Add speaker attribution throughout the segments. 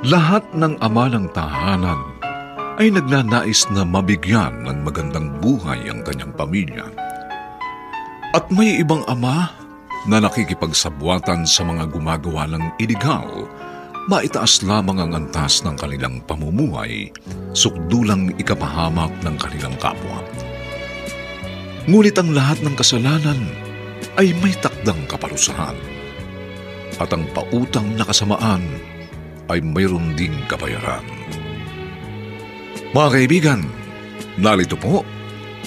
Speaker 1: Lahat ng ama ng tahanan ay nagnanais na mabigyan ng magandang buhay ang kanyang pamilya. At may ibang ama na nakikipagsabwatan sa mga gumagawa ng iligal, maitaas lamang ang antas ng kanilang pamumuhay, sukdulang ikapahamak ng kanilang kapwa. Ngunit ang lahat ng kasalanan ay may takdang kaparusahan, at ang pautang na kasamaan ay mayroon ding kabayaran. Mga kaibigan, narito po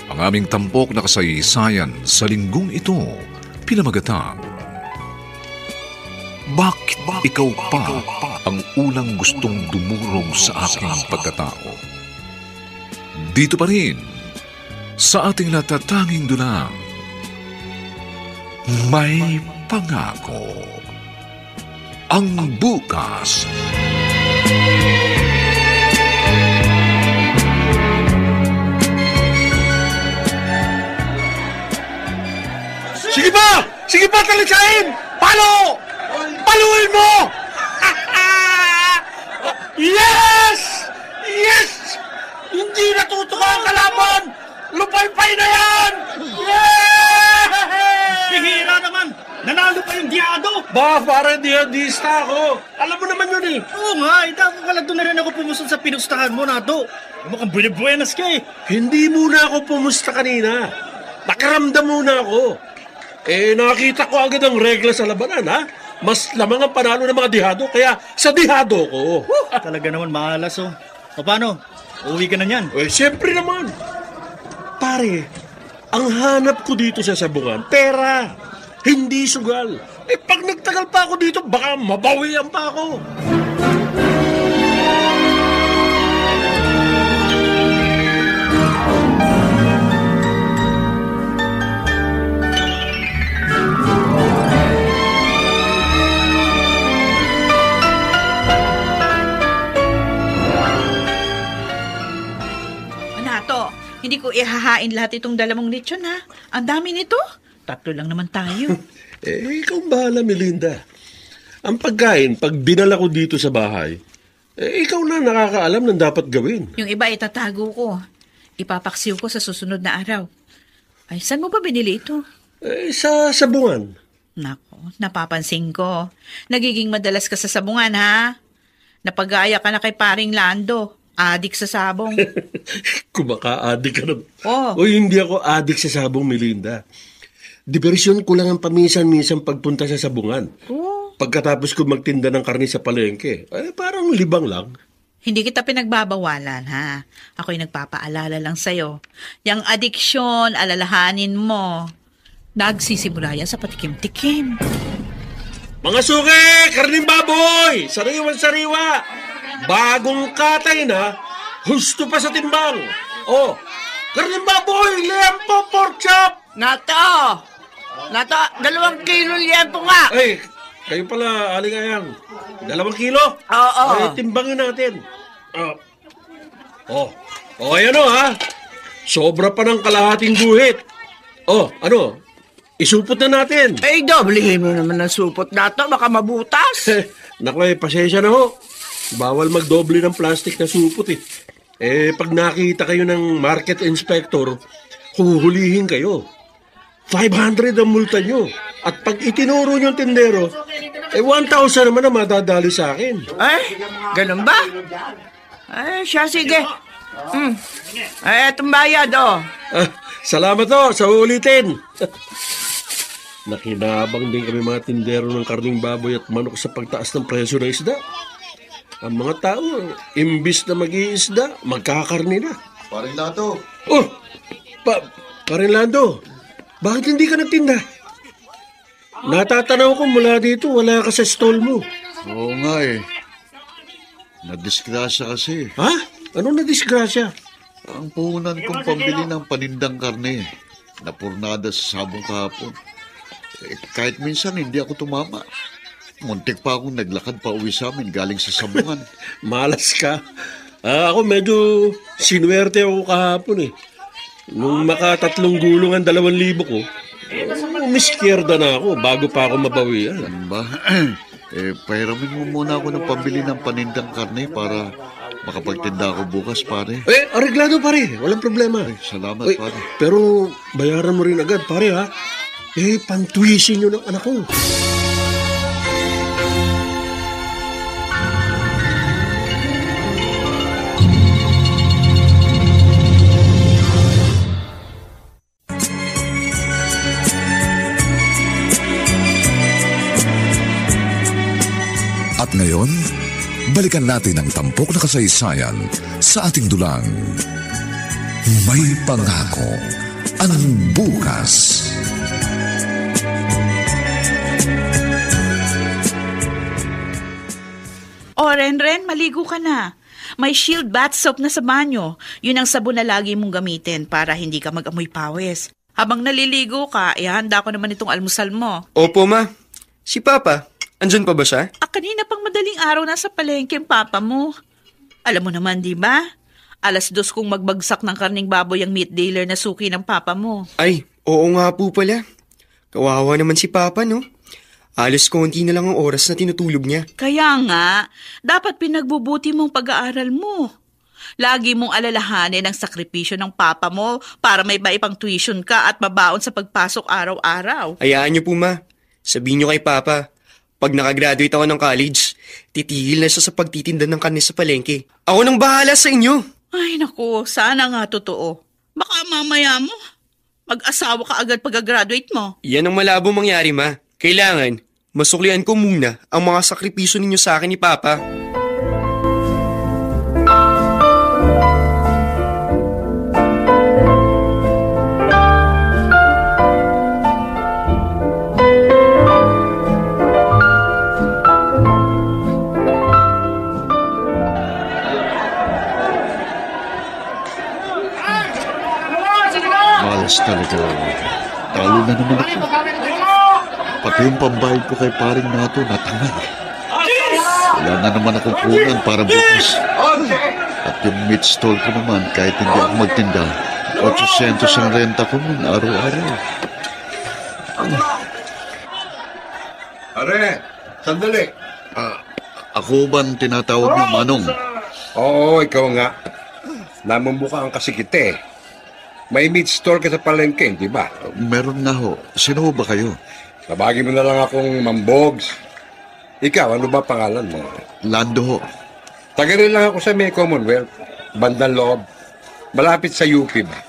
Speaker 1: ang aming tampok na kasaysayan sa linggong ito, pinamagatang, Bakit ikaw pa ang unang gustong dumurog sa aking pagkatao? Dito pa rin, sa ating natatanging dunang, May Pangako. Ang bukas.
Speaker 2: Sige pa! Sige pa, talisain! Palo! Paluin mo! Yes! Yes! Hindi natutuka ang kalaban! Lupay-pay na yan! Yeah!
Speaker 3: Bihira naman! Nanalo pa yung Diado!
Speaker 2: Ba, parang dihadista ako. Alam mo naman yun eh.
Speaker 3: Oo nga, dapat pala doon na rin ako pumusod sa pinustahan mo, Nato. Mukhang buenas ka eh.
Speaker 2: Hindi muna ako pumusta kanina. Nakaramdam muna ako. Nakita ko agad ang regla sa labanan, ha? Mas lamang ang panalo ng mga dihado, kaya sa dihado ko.
Speaker 3: Talaga naman malas, oh. O paano? Uuwi ka na niyan?
Speaker 2: Siyempre naman. Pare, ang hanap ko dito sa sabungan, pera. Hindi sugal. Pag nagtagal pa ako dito, baka mabawian pa ako.
Speaker 4: Nato, hindi ko ihahain lahat itong dalawang lechon, ha? Ang dami nito. 3 lang naman tayo.
Speaker 2: Ikaw bahala, Melinda. Ang pagkain, pag dinala ko dito sa bahay, ikaw na nakakaalam ng dapat gawin.
Speaker 4: Yung iba itatago ko. Ipapaksiw ko sa susunod na araw. Ay, saan mo ba binili ito?
Speaker 2: Sa sabungan.
Speaker 4: Nako, napapansin ko. Nagiging madalas ka sa sabungan, ha? Napag-aaya ka na kay paring Lando. Adik sa sabong.
Speaker 2: Kumaka-adik ka na.
Speaker 4: Oh.
Speaker 2: O hindi ako adik sa sabong, Melinda. Diversyon ko lang ang paminsan-minsan pagpunta sa sabungan.
Speaker 4: Oh.
Speaker 2: Pagkatapos ko magtinda ng karne sa palengke, parang libang lang.
Speaker 4: Hindi kita pinagbabawalan, ha? Ako'y nagpapaalala lang sa'yo. Yang adiksyon, alalahanin mo. Nagsisimula yan sa patikim-tikim.
Speaker 2: Mga suki! Karning baboy! Sariwan-sariwa! Bagong katay na, husto pa sa timbang. Oh, karning baboy! Lempo pork chop!
Speaker 5: Nato, 2 kilo liempo nga.
Speaker 2: Ay, kayo pala, Aling Ayang. 2 kilo?
Speaker 5: Oo.
Speaker 2: Ay, timbangin natin. Ayan o, ha? Sobra pa ng kalahating guhit. Ano? Isupot na natin.
Speaker 5: Eh, doblehin mo naman ng supot nato, baka mabutas.
Speaker 2: Naku, pasensya na ho. Bawal magdoble ng plastic na supot eh. Pag nakita kayo ng market inspector, huhulihin kayo. 500 ang multa nyo. At pag itinuro nyo yung tindero, 1,000 naman ang madadali sa akin.
Speaker 5: Ay, ganun ba? Ay, siya, sige. Etong bayad, oh.
Speaker 2: Salamat ho, sa ulitin. Nakinabang din kami mga tindero ng karning baboy at manok sa pagtaas ng presyo ng isda. Ang mga tao, imbis na mag-iisda, magkakarni na.
Speaker 6: Paring Lando.
Speaker 2: Paring Lando, bakit hindi ka nagtinda? Natatanaw ko mula dito, wala ka sa stall mo.
Speaker 6: Oo nga eh. Nadisgrasya kasi.
Speaker 2: Ha? Anong nadisgrasya?
Speaker 6: Ang puhunan kong pambili ng panindang karne. Napurnada sa sabong kahapon. Kahit minsan hindi ako tumama. Muntik pa akong naglakad pa uwi sa amin galing sa sabungan.
Speaker 2: Malas ka. Ako medyo sinuwerte ako kahapon eh. Nung maka3 gulong ang 2,000 ko, umiskierda na ako bago pa ako mabawian.
Speaker 6: Ba? Pahiramin mo muna ako ng pambili ng panindang karne para makapagtinda ako bukas, pare.
Speaker 2: Areglado pare, walang problema.
Speaker 6: Salamat,
Speaker 2: Uy,
Speaker 6: pare.
Speaker 2: pero bayaran mo rin agad pare ha. Pantuisin nyo ng anak ko.
Speaker 1: At ngayon, balikan natin ang tampok na kasaysayan sa ating dulang. May pangako ang bukas.
Speaker 4: O, Renren, maligo ka na. May Shield bath soap na sa banyo. Yun ang sabon na lagi mong gamitin para hindi ka mag-amoy pawis. Habang naliligo ka, ihanda ko naman itong almusal mo.
Speaker 7: Opo, ma. Si Papa, andyan pa ba siya?
Speaker 4: Kanina pang madaling araw nasa palengke ang papa mo. Alam mo naman, di ba? 2:00 kung magbagsak ng karning baboy ang meat dealer na suki ng papa mo.
Speaker 7: Ay, oo nga po pala. Kawawa naman si Papa, no? Alos konti na lang ang oras na tinutulog niya.
Speaker 4: Kaya nga, dapat pinagbubuti mong pag-aaral mo. Lagi mong alalahanin ang sakripisyo ng papa mo para may maipang tuition ka at mabaon sa pagpasok araw-araw.
Speaker 7: Hayaan niyo po, ma. Sabihin niyo kay Papa, pag nakagraduate ako ng college, titigil na siya sa pagtitinda ng karne sa palengke. Ako nang bahala sa inyo.
Speaker 4: Ay naku, sana nga totoo. Baka mamaya mo, mag-asawa ka agad pag-graduate mo.
Speaker 7: Yan ang malabo mangyari, ma. Kailangan, masuklian ko muna ang mga sakripisyo ninyo sa akin ni Papa.
Speaker 6: Malas talaga. Talo na naman ako. Pati yung pambayad ko kay paring nato natangay. Wala na naman akong punan para bukas. At yung meat stall ko naman, kahit hindi ako magtinda, 800 ang renta ko nun araw-araw.
Speaker 2: Are, sandali.
Speaker 6: Ako ba ang tinatawag ng Manong?
Speaker 2: Oo, ikaw nga. Namumukha ang kasi kita eh. May meat store ka sa palengke, di ba?
Speaker 6: Meron nga ho. Sino ho ba kayo?
Speaker 2: Tabagin mo na lang akong Mambogs. Ikaw, ano ba pangalan mo?
Speaker 6: Lando ho.
Speaker 2: Taga rin lang ako sa May Commonwealth. Bandang loob. Malapit sa UP ba?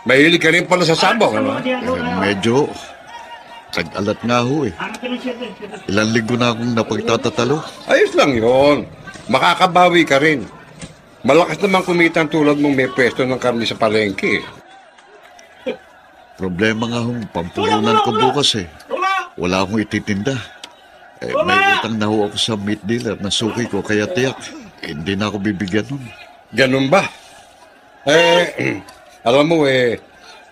Speaker 2: Mahilig ka rin pala sa sabaw, ano?
Speaker 6: Medyo. Tag-alat nga ho eh. Ilang linggo na akong napagtatatalo.
Speaker 2: Ayos lang yon. Makakabawi ka rin. Malakas naman kumita ang tulad mong may pwesto ng karne sa palengke.
Speaker 6: Problema nga hong pampuhunan ko bukas eh. Wala akong ititinda. May utang na ho ako sa meat dealer na suki ko kaya tiyak. Hindi na ako bibigyan nun.
Speaker 2: Ganun ba? Alam mo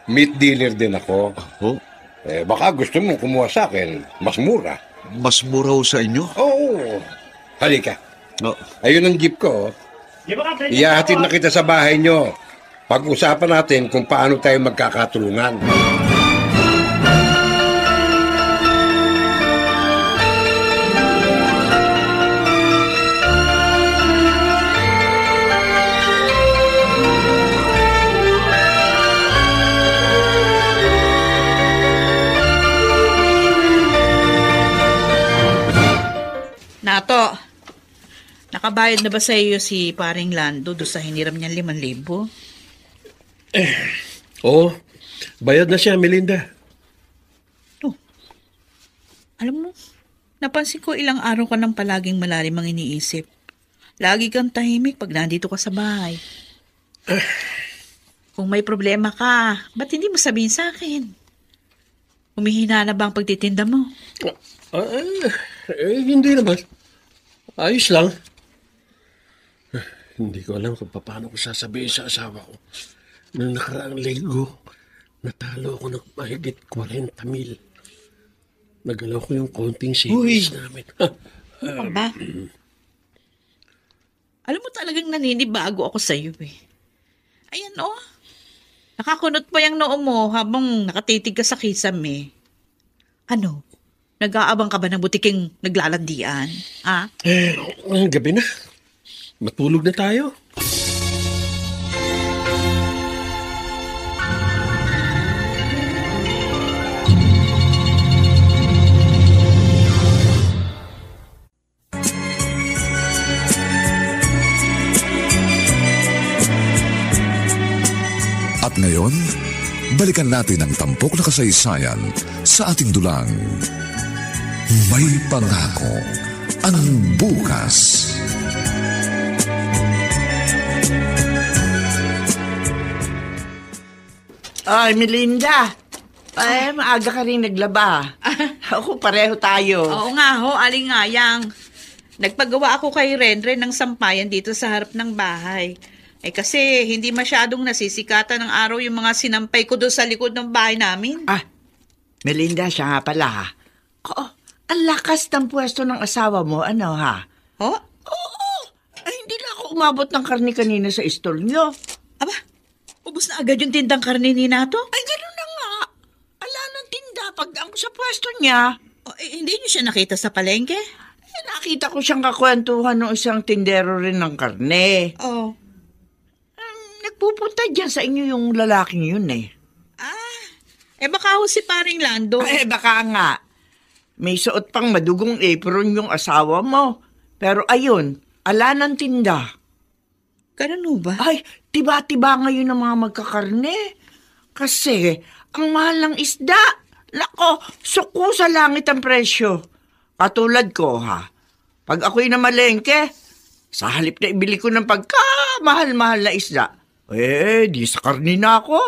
Speaker 2: meat dealer din ako.
Speaker 6: Ho?
Speaker 2: Baka gusto mong kumuha sa akin. Mas mura.
Speaker 6: Mas mura ho sa inyo?
Speaker 2: Oo. Halika.
Speaker 6: No.
Speaker 2: Ayun ang jeep ko. Iyahatid na kita sa bahay nyo. Pag-usapan natin kung paano tayo magkakatulungan.
Speaker 4: Nato, nakabayad na ba sa iyo si paring Lando doon sa hiniram niyang 5,000?
Speaker 2: Oo. Bayad na siya, Melinda.
Speaker 4: Alam mo, napansin ko ilang araw ka nang palaging malalim ang iniisip. Lagi kang tahimik pag nandito ka sa bahay. Kung may problema ka, ba't hindi mo sabihin sa akin? Humihina na ba ang pagtitinda mo?
Speaker 2: Hindi naman. Ayos lang. Hindi ko alam kung paano ko sasabihin sa asawa ko. Nung nakaraang linggo, natalo ako ng mahigit 40,000. Nagalaw ko yung konting savings namin.
Speaker 4: Ano ba? Alam mo talagang naninibago ako sa iyo eh. Ayan nakakunot pa yung noo mo habang nakatitig ka sa kisame. Ano? Nag-aabang ka ba ng butiking naglalandian? Ha?
Speaker 2: Gabi na. Matulog na tayo.
Speaker 1: At ngayon, balikan natin ang tampok na kasaysayan sa ating dulang. May pangako ang bukas.
Speaker 5: Ay, Melinda. Ay, maaga ka rin naglaba. Ako, pareho tayo.
Speaker 4: Oo nga ho, alingayang. Nagpagawa ako kay Renren ng sampayan dito sa harap ng bahay. Kasi hindi masyadong nasisikatan ng araw yung mga sinampay ko doon sa likod ng bahay namin.
Speaker 5: Melinda, siya nga pala ha. Oo, ang lakas ng pwesto ng asawa mo, ano ha?
Speaker 4: Ho?
Speaker 5: Oo, ay hindi na ako umabot ng karne kanina sa istol nyo.
Speaker 4: Aba, ubos na agad yung tindang karne ni Nato?
Speaker 5: Ay, gano'n na nga. Ala ng tinda pag ang sa pwesto niya.
Speaker 4: Hindi niyo siya nakita sa palengke?
Speaker 5: Nakita ko siyang kakwentuhan ng isang tindero rin ng karne.
Speaker 4: Oo.
Speaker 5: Nagpupunta dyan sa inyo yung lalaking yun eh.
Speaker 4: Baka ho si paring Lando.
Speaker 5: Baka nga. May suot pang madugong apron yung asawa mo. Pero ayun, ala ng tinda.
Speaker 4: Ganun ho ba?
Speaker 5: Ay, tiba-tiba ngayon ang mga magkakarne. Kasi, ang mahal ng isda. Lako, suko sa langit ang presyo. Katulad ko ha. Pag ako'y namalengke, sa halip na ibili ko ng pagkamahal-mahal na isda, di sa karne na ako.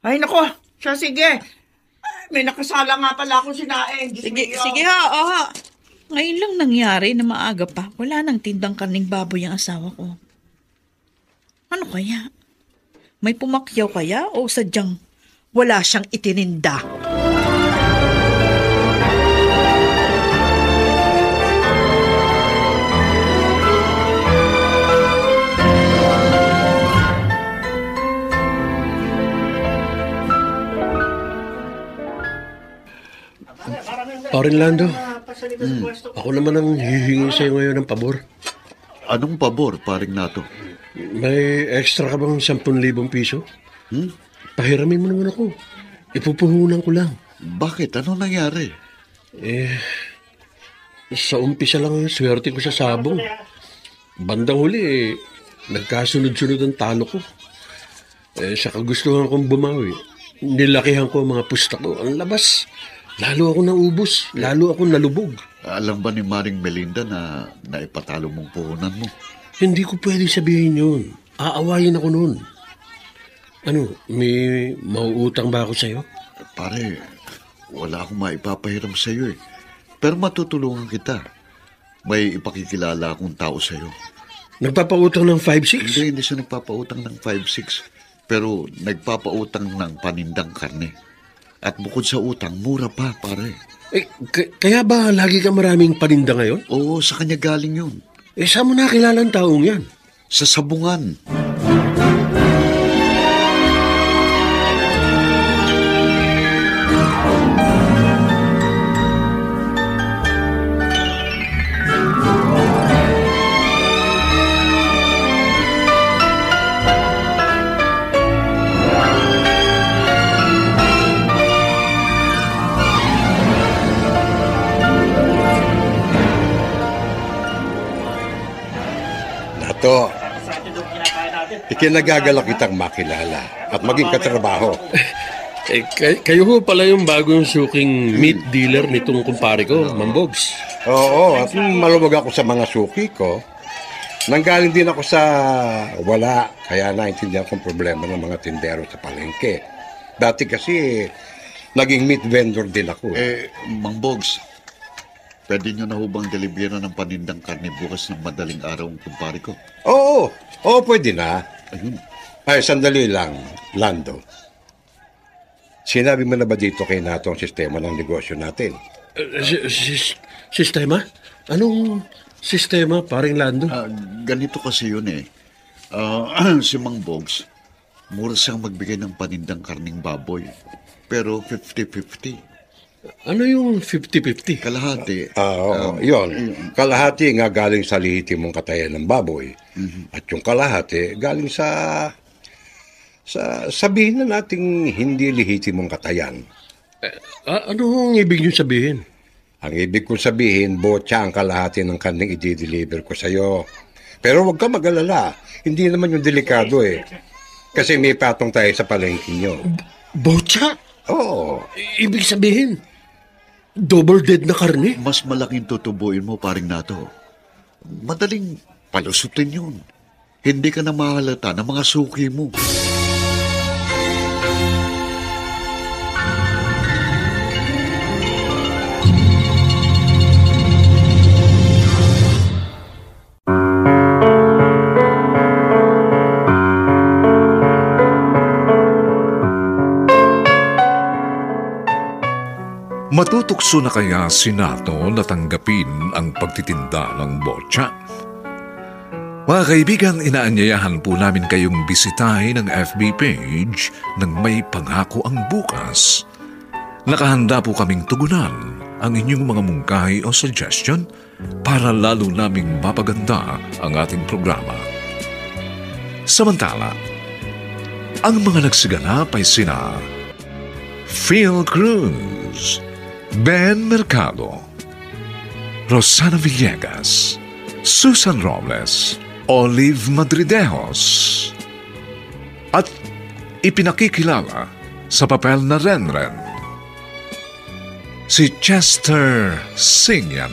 Speaker 5: Ay, nako, siya sige. May nakasala nga pala ako sinaing.
Speaker 4: Sige ho. Ngayon lang nangyari na maaga pa. Wala nang tindang karning baboy ang asawa ko. Ano kaya? May pumakyaw kaya o sadyang wala siyang itininda?
Speaker 2: Parin Lando, ako naman ang hihingi sa'yo ngayon ng pabor.
Speaker 6: Anong pabor, paring Nato?
Speaker 2: May extra ka bang 10,000 piso? Pahiramin mo naman ako. Ipupuhunan ko lang.
Speaker 6: Bakit? Ano nangyari?
Speaker 2: Sa umpisa lang ang swerte ko sa sabong. Bandang huli, nagkasunod-sunod ang talo ko. Sa kagustuhan kong bumawi, nilakihan ko ang mga pusta ko. Ang labas. Lalo ako naubos, lalo ako nalubog.
Speaker 6: Alam ba ni Maring Melinda na naipatalo mong puhunan mo?
Speaker 2: Hindi ko pwede sabihin yun. Aawayin ako noon. Ano, may mauutang ba ako sa'yo?
Speaker 6: Pare, wala akong maipapahiram sa'yo eh. Pero matutulungan kita. May ipakikilala akong tao sa'yo.
Speaker 2: Nagpapautang ng 5-6?
Speaker 6: Hindi siya nagpapautang ng 5-6. Pero nagpapautang ng panindang karne. At bukod sa utang, mura pa, pare.
Speaker 2: Kaya ba lagi ka maraming paninda ngayon?
Speaker 6: Oo, sa kanya galing yun.
Speaker 2: Saan mo nakilala ang taong yan?
Speaker 6: Sa sabungan.
Speaker 8: Nato, ikinagagalak kitang makilala at maging katrabaho.
Speaker 2: Kayo ho pala yung bagong suking meat dealer nitong kumpare ko, Mambogs.
Speaker 8: Oo, at maluwag ako sa mga suki ko. Nanggaling din ako sa wala, kaya naintindihan kong problema ng mga tindero sa palengke. Dati kasi, naging meat vendor din ako.
Speaker 6: Mang Bogs, pwede nyo na hubang delibera ng panindang karne bukas ng madaling araw ang kumpare ko?
Speaker 8: Oo, pwede na. Ay, sandali lang, Lando. Sinabi mo na ba dito kay Nato ang sistema ng negosyo natin?
Speaker 2: Sistema? Anong sistema, paring Lando?
Speaker 6: Ganito kasi yun eh. Si Mang Bogs, mura siyang magbigay ng panindang karning baboy. Pero 50-50.
Speaker 2: Ano yung 50-50?
Speaker 6: Kalahati.
Speaker 8: Yun. Kalahati nga galing sa lihitimong katayan ng baboy. At yung kalahati galing sa sabihin na nating hindi lihitimong katayan.
Speaker 2: Anong ibig niyo sabihin?
Speaker 8: Ang ibig kong sabihin, botya ang kalahati ng karneng i-deliver ko sa'yo. Pero huwag ka mag-alala. Hindi naman yung delikado eh. Kasi may patong tayo sa palengke nyo.
Speaker 2: Botya?
Speaker 8: Oo.
Speaker 2: Ibig sabihin, double dead na karne?
Speaker 6: Mas malaking tutubuin mo, paring Nato. Madaling palusutin yun. Hindi ka na mahalata ng mga suki mo.
Speaker 1: Matutukso na kaya si Nato na tanggapin ang pagtitinda ng botya? Mga kaibigan, inaanyayahan po namin kayong bisitahin ang FB page ng May Pangako ang Bukas. Nakahanda po kaming tugunan ang inyong mga mungkahi o suggestion para lalo naming mapaganda ang ating programa. Samantala, ang mga nagsiganap ay sina Phil Cruz, Ben Mercado, Rosana Villegas, Susan Robles, Olive Madridejos, at ipinakikilala sa papel na Renren si Chester Singyan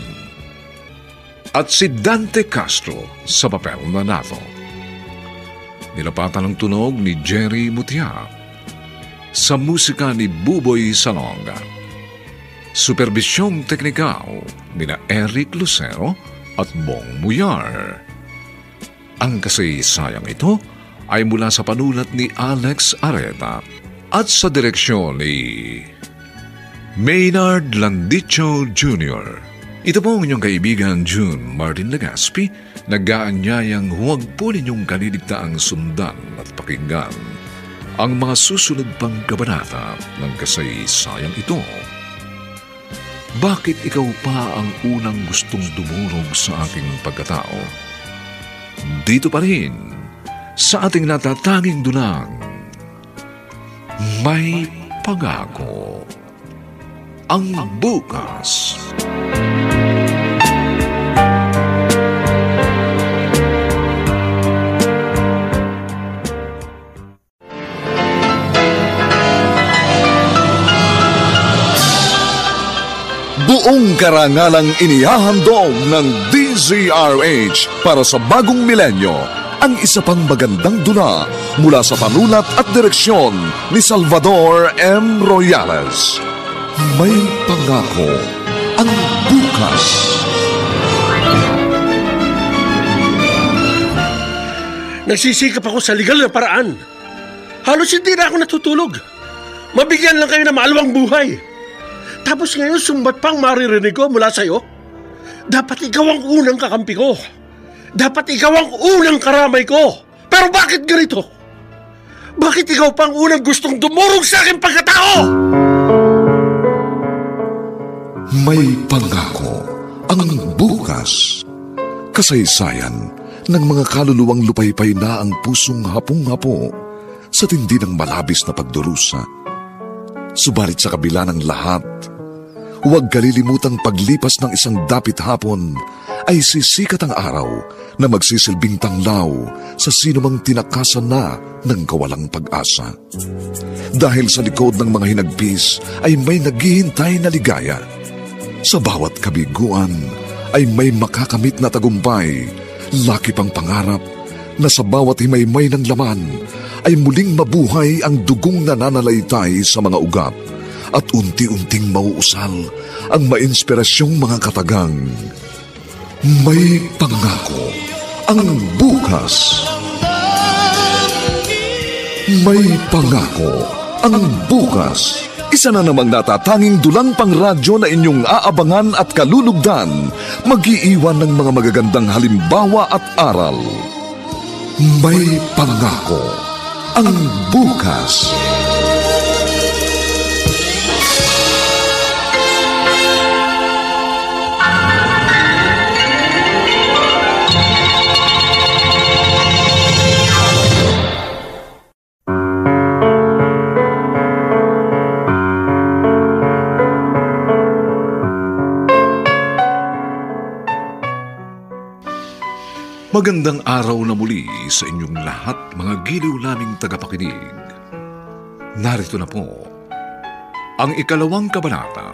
Speaker 1: at si Dante Castro sa papel na Nato. Nilapatan ng tunog ni Jerry Mutia, sa musika ni Buboy Salonga. Superbisyong teknikal nina Eric Lucero at Bong Muyar. Ang kasaysayang ito ay mula sa panulat ni Alex Areta at sa direksyon ni Maynard Landicho Jr. Ito po ang inyong kaibigan June Martin Legaspi, nag-aanyayang huwag po ninyong kaliligtaang sundan at pakinggan ang mga susunod pang kabanata ng kasaysayang ito. Bakit ikaw pa ang unang gustong dumurog sa aking pagkatao? Dito pa rin, sa ating natatanging dunang, May Pangako ang Bukas.
Speaker 9: Buong karangalang inihahandog ng DZRH para sa bagong milenyo ang isa pang magandang dula mula sa panulat at direksyon ni Salvador M. Royales. May Pangako ang Bukas.
Speaker 2: Nagsisikap ako sa legal na paraan. Halos hindi na ako natutulog. Mabigyan lang kayo ng maalawang buhay. Tapos ngayon sumbat pang maririnig ko mula sa'yo. Dapat ikaw ang unang kakampi ko. Dapat ikaw ang unang karamay ko. Pero bakit ganito? Bakit ikaw pang unang gustong dumurog sa aking pagkatao?
Speaker 9: May Pangako ang Bukas. Kasaysayan ng mga kaluluwang lupaypay na ang pusong hapong-hapo sa tindi ng malabis na pagdurusa. Subalit sa kabila ng lahat, huwag kalilimutang paglipas ng isang dapit hapon ay sisikat ang araw na magsisilbing tanglaw sa sinumang tinakasan na ng kawalang pag-asa. Dahil sa likod ng mga hinagpis ay may naghihintay na ligaya. Sa bawat kabiguan ay may makakamit na tagumpay, laki pang pangarap na sa bawat himaymay ng laman ay muling mabuhay ang dugong nananalaytay sa mga ugat at unti-unting mauusal ang mainspirasyong mga katagang. May Pangako ang Bukas. May Pangako ang Bukas. Isa na namang natatanging dulang pangradyo na inyong aabangan at kalulugdan, mag-iiwan ng mga magagandang halimbawa at aral. May Pangako ang Bukas.
Speaker 1: Magandang araw na muli sa inyong lahat, mga giliw naming tagapakinig. Narito na po ang ikalawang kabanata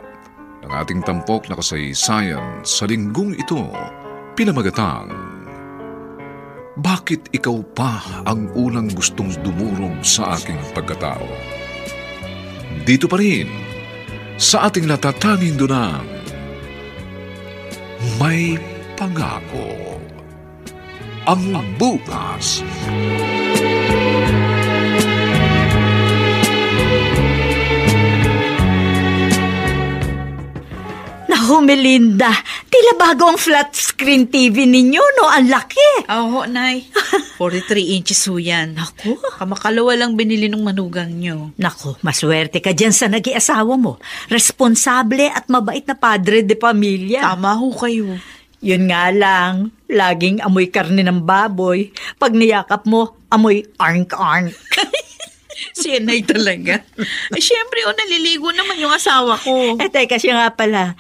Speaker 1: ng ating tampok na kasaysayan sa linggong ito, pinamagatang Bakit ikaw pa ang unang gustong dumurog sa aking pagkatao? Dito pa rin sa ating natatanging dunang May Pangako. Ang bukas.
Speaker 10: Naku, Melinda, tila bago ang flat screen TV ninyo, no? Ang laki.
Speaker 4: Oo, Nay. 43 inches ho yan.
Speaker 10: Naku.
Speaker 4: Kamakalawa lang binili ng manugang nyo.
Speaker 10: Naku, maswerte ka dyan sa nag-iasawa mo. Responsable at mabait na padre de pamilya.
Speaker 4: Tama ho kayo.
Speaker 10: Yun nga lang, laging amoy karne ng baboy. Pag niyakap mo, amoy arnk-arnk.
Speaker 4: Si Nay talaga. Siyempre, naliligo naman yung asawa ko.
Speaker 10: Teka siya nga pala.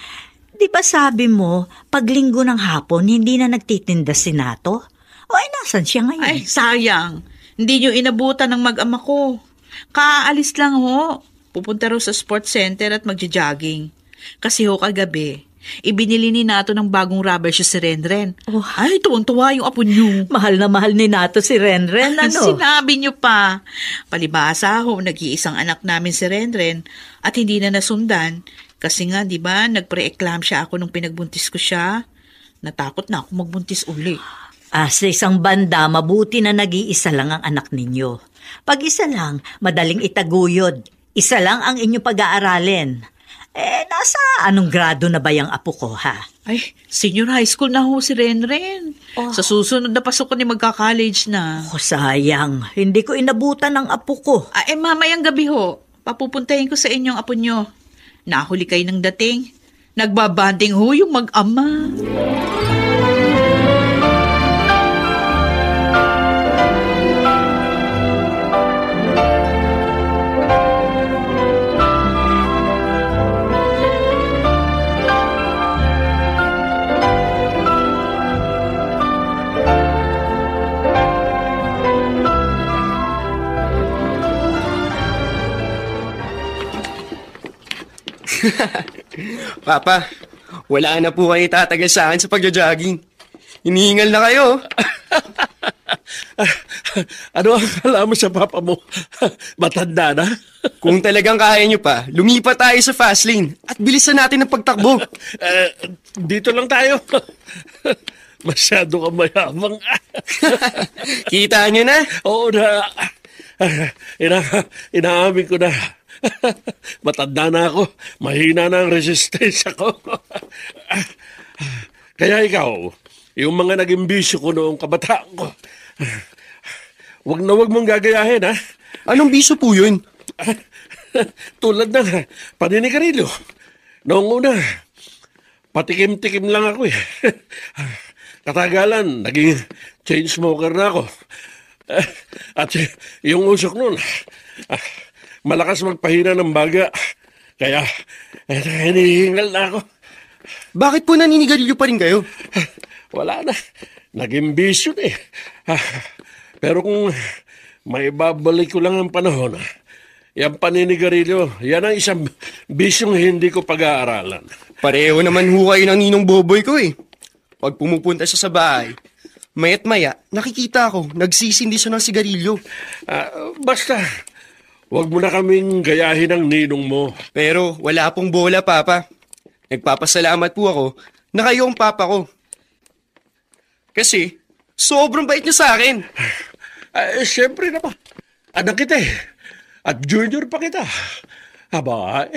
Speaker 10: Di ba sabi mo, pag linggo ng hapon, hindi na nagtitinda si Nato? Nasan siya ngayon?
Speaker 4: Ay, sayang. Hindi nyo inabutan ng mag-ama ko. Kaalis lang ho. Pupunta raw sa sports center at magja-jogging. Kasi ho kagabi, ibinili ni Nato ng bagong rubber shoes si Renren. Ay, tuwang-tuwa yung apo nyo.
Speaker 10: Mahal na mahal ni Nato si Renren, ano?
Speaker 4: Sinabi nyo pa. Palibasa ho, nag-iisang anak namin si Renren at hindi na nasundan. Kasi nga, di ba, nagpre-eclampsia ako nung pinagbuntis ko siya. Natakot na ako magbuntis uli.
Speaker 10: Sa isang banda, mabuti na nag-iisa lang ang anak ninyo. Pag isa lang, madaling itaguyod. Isa lang ang inyong pag-aaralin. Nasa anong grado na ba yung apo ko, ha?
Speaker 4: Ay, senior high school na ho si Renren. Sa susunod na pasok ko ni magka-college na.
Speaker 10: Sayang. Hindi ko inabutan ang apo ko.
Speaker 4: Mamayang gabi ho. Papupuntahin ko sa inyong apo nyo. Nahuli kayo ng dating. Nagbabanding ho yung mag-ama.
Speaker 7: Papa, wala na po kayo tatagal sa akin sa pagja-jogging. Hinihingal na kayo.
Speaker 2: Ano ang akala mo sa papa mo? Matanda na?
Speaker 7: Kung talagang kaya nyo pa, lumipat tayo sa fast lane at bilisan natin ang pagtakbo.
Speaker 2: Dito lang tayo. Masyado kang mayabang.
Speaker 7: Kita nyo na?
Speaker 2: Oo na. Inaamin ko na. Matanda na ako. Mahina na ang resistensya ko. Kaya ikaw, yung mga naging bisyo ko noong kabataan ko, wag mong gagayahin, ha?
Speaker 7: Anong bisyo po yun?
Speaker 2: Tulad ng paninigarilyo. Noong una, patikim-tikim lang ako eh. Katagalan, naging chain smoker na ako. At yung usok nun, malakas magpahina ng baga. Kaya, hinihingal na ako.
Speaker 7: Bakit po naninigarilyo pa rin kayo?
Speaker 2: Wala na. Naging bisyo na eh. Pero kung maibabalik ko lang ang panahon, yung paninigarilyo, yan ang isang bisyong hindi ko pag-aaralan.
Speaker 7: Pareho naman ho kayo ng ninong boboy ko eh. Pag pumupunta siya sa bahay, maya't maya, nakikita ko, nagsisindi siya ng sigarilyo.
Speaker 2: Basta, wag mo na kaming gayahin ang ninong mo.
Speaker 7: Pero wala pong bola, Papa. Nagpapasalamat po ako na kayo ang papa ko. Kasi, sobrang bait niyo sa akin.
Speaker 2: Siyempre naman. Anak kita eh. At junior pa kita. Aba,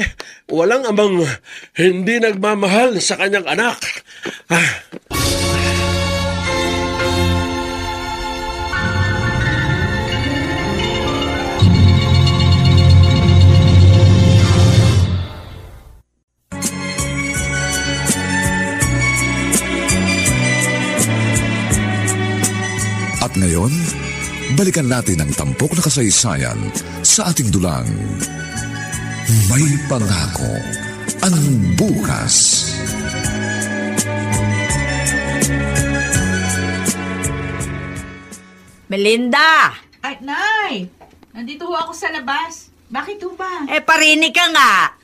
Speaker 2: walang amang hindi nagmamahal sa kanyang anak.
Speaker 9: At ngayon, balikan natin ang tampok na kasaysayan sa ating dulang May Pangako ang bukas.
Speaker 10: Melinda!
Speaker 4: Ay, Nay! Nandito ho ako sa labas. Bakit ho ba?
Speaker 10: Parinig ka nga.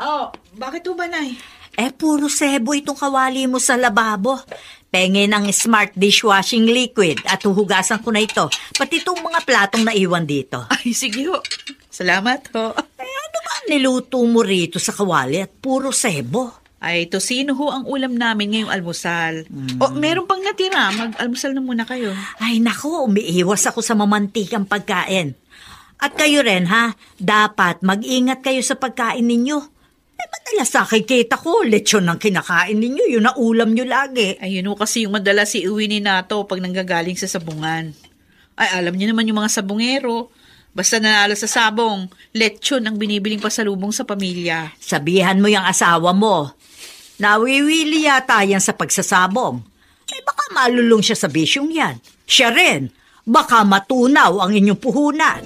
Speaker 4: Oh, bakit ho ba, Nay?
Speaker 10: Puro sebo itong kawali mo sa lababo. Penge ng smart dishwashing liquid at huhugasan ko na ito. Pati itong mga platong naiwan dito.
Speaker 4: Ay, sige ho. Salamat ho.
Speaker 10: Ano ba niluto mo rito sa kawali at puro sebo?
Speaker 4: Ay, tosino ho ang ulam namin ngayong almusal. O, meron pang natira. Mag-almusal na muna kayo.
Speaker 10: Ay nako, umiiwas ako sa mamantikang pagkain. At kayo rin ha, dapat mag-ingat kayo sa pagkain ninyo. Madalas nakikita ko, lechon ang kinakain ninyo, yun ang ulam nyo lagi.
Speaker 4: Ayun ho kasi yung madalas si uwi ni Nato pag nanggagaling sa sabungan. Ay, alam niyo naman yung mga sabungero. Basta nanalo sa sabong, lechon ang binibiling pasalubong sa pamilya.
Speaker 10: Sabihan mo yung asawa mo. Nawiwili yata yan sa pagsasabong. Baka malulong siya sa bisyong yan. Siya rin, baka matunaw ang inyong puhunan.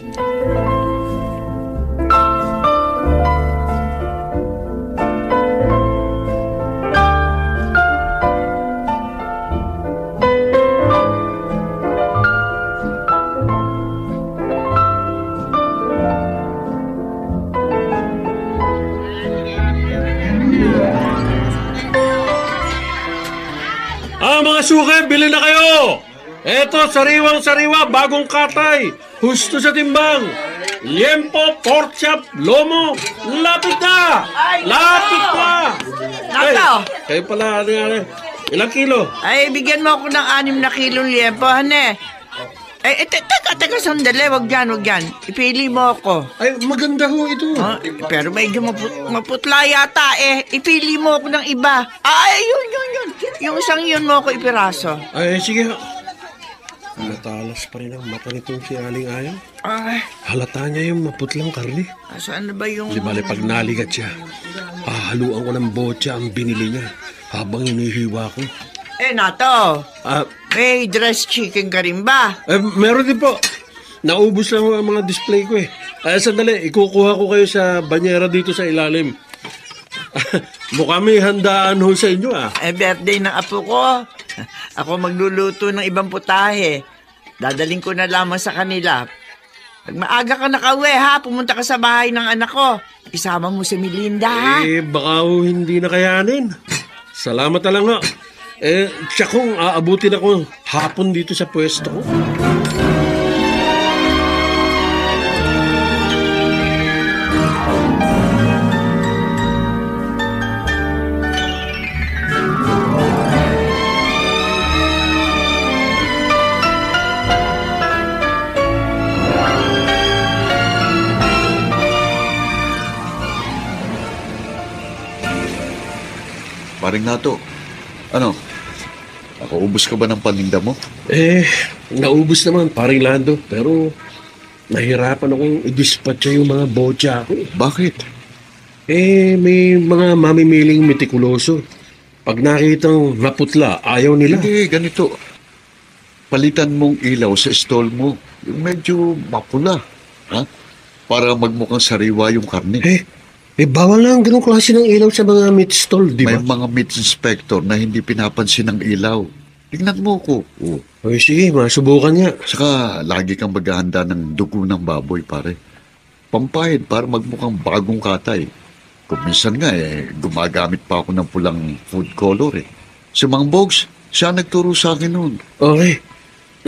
Speaker 2: Mga suke, bili na kayo! Eto, sariwang-sariwa, bagong katay. Husto sa timbang. Liempo, pork chop, lomo. Lapit na! Lapit na!
Speaker 5: Nato!
Speaker 2: Kayo pala, ilang kilo?
Speaker 5: Ay, bigyan mo ako ng 6 na kilong liempo, hane. Teka, sandali, wag yan. Ipili mo ako.
Speaker 2: Ay, maganda ho ito.
Speaker 5: Pero medyo maputla yata Ipili mo ako ng iba. Ay, yun. Yung isang yun mo ako ipiraso.
Speaker 2: Ay, sige. Matalas pa rin ang mata nitong si Aling Ayaw.
Speaker 5: Ay,
Speaker 2: Halata niya yung maputlang karne.
Speaker 5: saan na ba yung...
Speaker 2: Di bale, pag naligat siya, haluan ko ng botya ang binili niya habang hinihiwa ko.
Speaker 5: Nato, may dressed chicken ka rin ba?
Speaker 2: Meron din po. Naubos lang ang mga display ko sandali, ikukuha ko kayo sa banyera dito sa ilalim. Mukha may handaan ho sa inyo
Speaker 5: Birthday ng apo ko. Ako magluluto ng ibang putahe. Dadaling ko na lamang sa kanila. Pag maaga ka nakauwi pumunta ka sa bahay ng anak ko. Isama mo si Melinda
Speaker 2: baka ho hindi na kayanin. Salamat na lang ho. Siya kung aabutin ako hapon dito sa pwesto ko.
Speaker 6: Paring Nato, ano? Nakaubos ka ba ng paninda mo?
Speaker 2: Naubos naman, paring Lando. Pero nahirapan akong i-dispatcha yung mga botya ko.
Speaker 6: Bakit?
Speaker 2: May mga mamimiling metikuloso. Pag nakitang maputla, ayaw nila.
Speaker 6: Hindi, ganito. Palitan mong ilaw sa stall mo. Yung medyo mapula. Ha? Para magmukhang sariwa yung karne.
Speaker 2: Bawal lang ganong klase ng ilaw sa mga meat stall, di ba?
Speaker 6: May mga meat inspector na hindi pinapansin ng ilaw. Tingnan mo ko.
Speaker 2: Sige, masubukan niya.
Speaker 6: Saka lagi kang maghahanda ng dugo ng baboy, pare. Pampahid para magmukhang bagong katay. Kung minsan nga, gumagamit pa ako ng pulang food color. Si Mang Bogs, siya nagturo sa akin noon.
Speaker 2: Okay.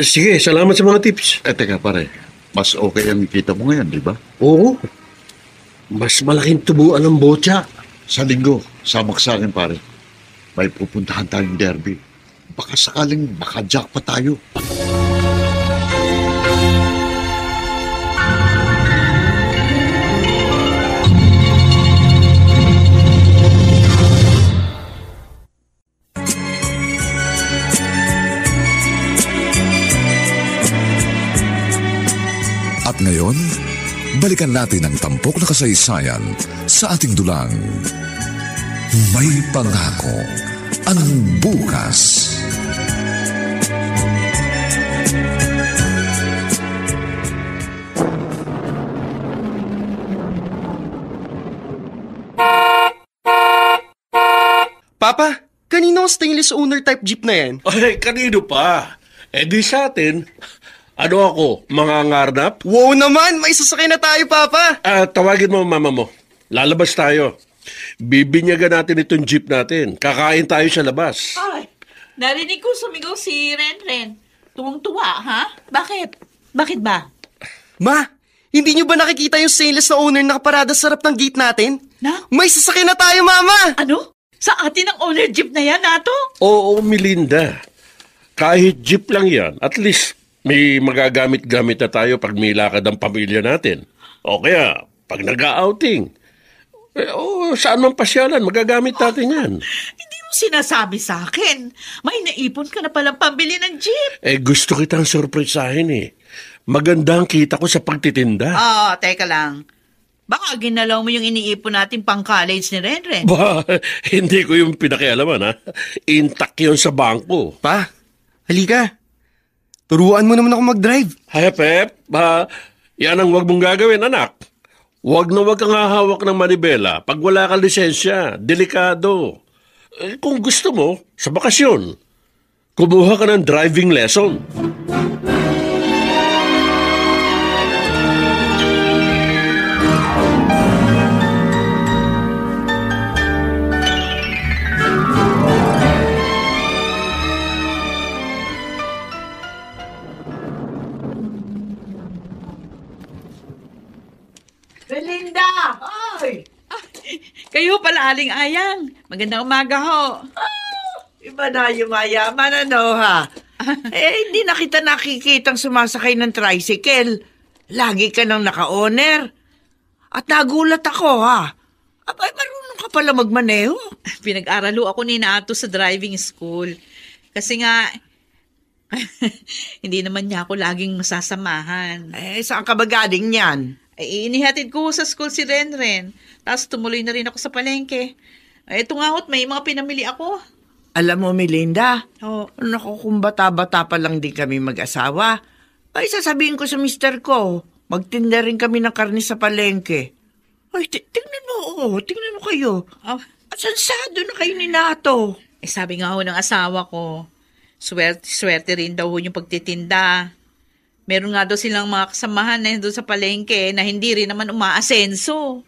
Speaker 2: Sige, salamat sa mga tips.
Speaker 6: Teka, pare. Mas okay ang kita mo ngayon, di ba?
Speaker 2: Oo. Mas malaking tubuan ng botya.
Speaker 6: Sa linggo, samak sa akin, pare. May pupuntahan tayong derby. Baka sakaling makajack pa tayo.
Speaker 9: At ngayon, balikan natin ang tampok na kasaysayan sa ating dulang. May pangako ang bukas.
Speaker 7: Papa, kanino ang stainless owner type jeep na yan?
Speaker 2: Ay, kanino pa? Di sa atin, ano ako, mga ngarnap?
Speaker 7: Wow naman! May sasakay na tayo, Papa!
Speaker 2: Tawagin mo mama mo. Lalabas tayo. Bibinyagan natin itong jeep natin. Kakain tayo sa labas.
Speaker 4: Ay, narinig ko sumigaw si Renren. Tuwang-tuwa, ha? Bakit? Bakit ba?
Speaker 7: Ma, hindi niyo ba nakikita yung stainless na owner na nakaparada sa harap ng gate natin?
Speaker 4: Na?
Speaker 7: May sasakyan na tayo, Mama!
Speaker 4: Ano? Sa atin ang owner jeep na yan, Nato?
Speaker 2: Oo, Melinda. Kahit jeep lang yan, at least may magagamit-gamit na tayo pag may lakad ang pamilya natin. O kaya, pag nag-outing. Saan mang pasyalan, magagamit natin yan.
Speaker 4: Hindi mo sinasabi sa akin. May naipon ka na palang pambili ng jeep.
Speaker 2: Gusto kitang surprisahin eh. Maganda ang kita ko sa pagtitinda.
Speaker 4: Teka lang. Baka ginalaw mo yung iniipon natin pang college ni Renren.
Speaker 2: Hindi ko yung pinakialaman ha. Intact yun sa bangko.
Speaker 7: Pa, halika. Turuan mo naman ako mag-drive.
Speaker 2: Hay, Pep. Yan ang wag mong gagawin, anak. Wag na wag kang hahawak ng manibela pag wala kang lisensya. Delikado. Kung gusto mo, sa bakasyon, kumuha ka ng driving lesson.
Speaker 5: Melinda! Ay!
Speaker 4: Kayo pala, Aling Ayang. Magandang umaga ho.
Speaker 5: Iba na yung mayaman, ano ha? Hindi na kita nakikitang sumasakay ng tricycle. Lagi ka nang naka-owner. At nagulat ako, ha? Abay, marunong ka pala magmaneho.
Speaker 4: Pinag-aralo ako ni Nato sa driving school. Kasi nga, hindi naman niya ako laging masasamahan.
Speaker 5: Saan ka ba galing yan?
Speaker 4: Inihatid ko sa school si Renren. Tapos tumuloy na rin ako sa palengke. Ito nga ho't may mga pinamili ako.
Speaker 5: Alam mo, Melinda,
Speaker 4: naku,
Speaker 5: kung bata-bata pa lang din kami mag-asawa, ay sasabihin ko sa mister ko, magtinda rin kami ng karne sa palengke. Ay, tingnan mo kayo. Asansado na kayo ni Nato.
Speaker 4: Sabi nga ho ng asawa ko, swerte rin daw ho yung pagtitinda. Meron nga daw silang mga kasamahan na doon sa palengke na hindi rin naman umaasenso.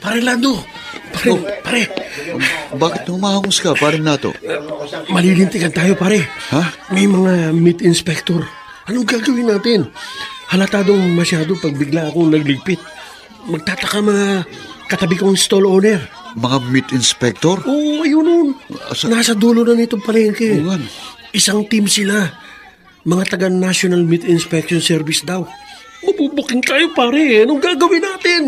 Speaker 2: Pare Lando. Pare.
Speaker 6: Bakit humahangos ka, pare Nato?
Speaker 2: Malilintikan tayo, pare.
Speaker 6: Ha?
Speaker 2: May mga meat inspector. Anong gagawin natin? Halatadong masyado pag bigla akong nagligpit. Magtataka mga katabi kong stall owner.
Speaker 6: Mga meat inspector?
Speaker 2: Oo, ayun nun. Nasa dulo na nitong palengke. Isang team sila. Mga taga-National Meat Inspection Service daw. Mabubuking tayo, pare. Anong gagawin natin?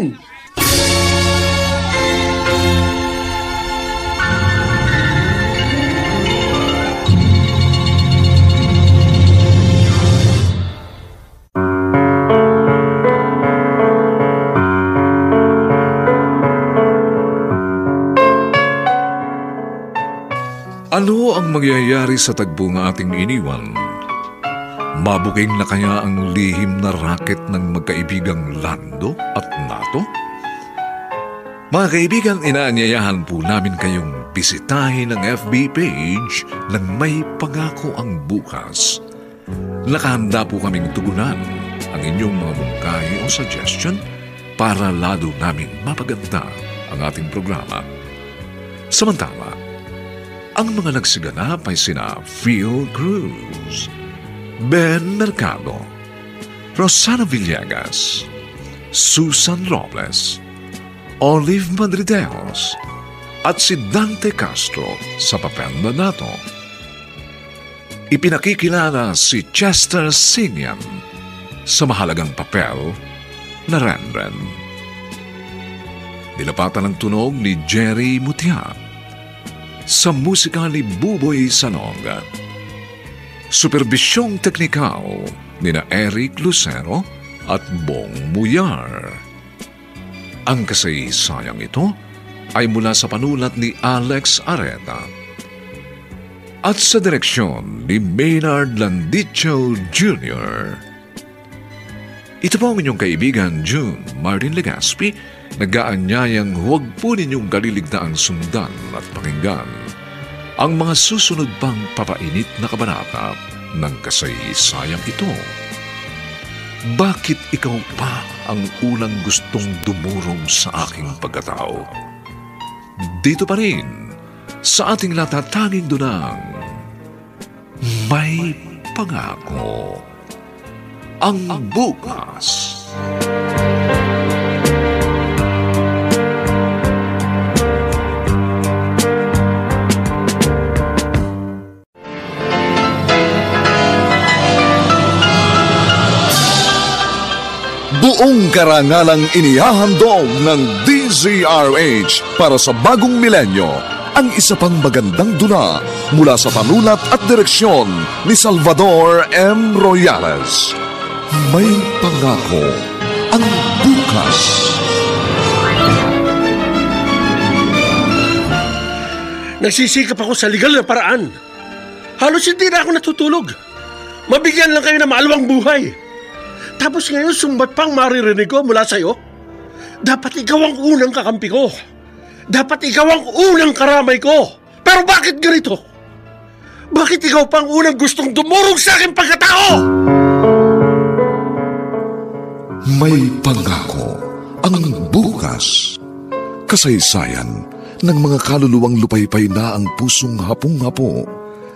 Speaker 1: Ano ang mangyayari sa tagpo ng ating iniwan? Mabuking na kaya ang lihim na raket ng magkaibigang Lando at Nato? Mga kaibigan, inaanyayahan po namin kayong bisitahin ang FB page ng May Pangako ang Bukas. Nakahanda po kaming tugunan ang inyong mga mungkahi o suggestion para lalo naming mapaganda ang ating programa. Samantala, ang mga nagsiganap ay sina Phil Cruz, Ben Mercado, Rosana Villegas, Susan Robles, Olive Madrideos, at si Dante Castro sa papel na Nato. Ipinakikilala si Chester Sinian sa mahalagang papel na Renren. Nilapatan ng tunog ni Jerry Mutia sa musika ni Buboy Sanoga. Superbisyong teknikal nina Eric Lucero at Bong Muyar. Ang kasaysayang ito ay mula sa panulat ni Alex Areta at sa direksyon ni Maynard Landicho Jr. Ito po ang inyong kaibigan June Martin Legaspi, nag-aanyayang huwag po ninyong kaliligtaang sundan at pakinggan ang mga susunod pang papainit na kabanata ng kasaysayang ito. Bakit ikaw pa ang unang gustong dumurong sa aking pagkatao? Dito pa rin, sa ating natatanging dunang, may pangako. Ang bukas.
Speaker 9: Buong karangalang inihahandog ng DZRH para sa bagong milenyo ang isa pang magandang dula mula sa panulat at direksyon ni Salvador M. Royales. May pangako ang bukas.
Speaker 2: Nagsisikap ako sa legal na paraan. Halos hindi na ako natutulog. Mabigyan lang kayo ng maalawang buhay. Tapos ngayon sumbat pang maririnig ko mula sa'yo. Dapat ikaw ang unang kakampi ko. Dapat ikaw ang unang karamay ko. Pero bakit ganito? Bakit ikaw pang unang gustong dumurog sa aking pagkatao?
Speaker 9: May pangako ang bukas. Kasaysayan ng mga kaluluwang lupaypay na ang pusong hapong-hapo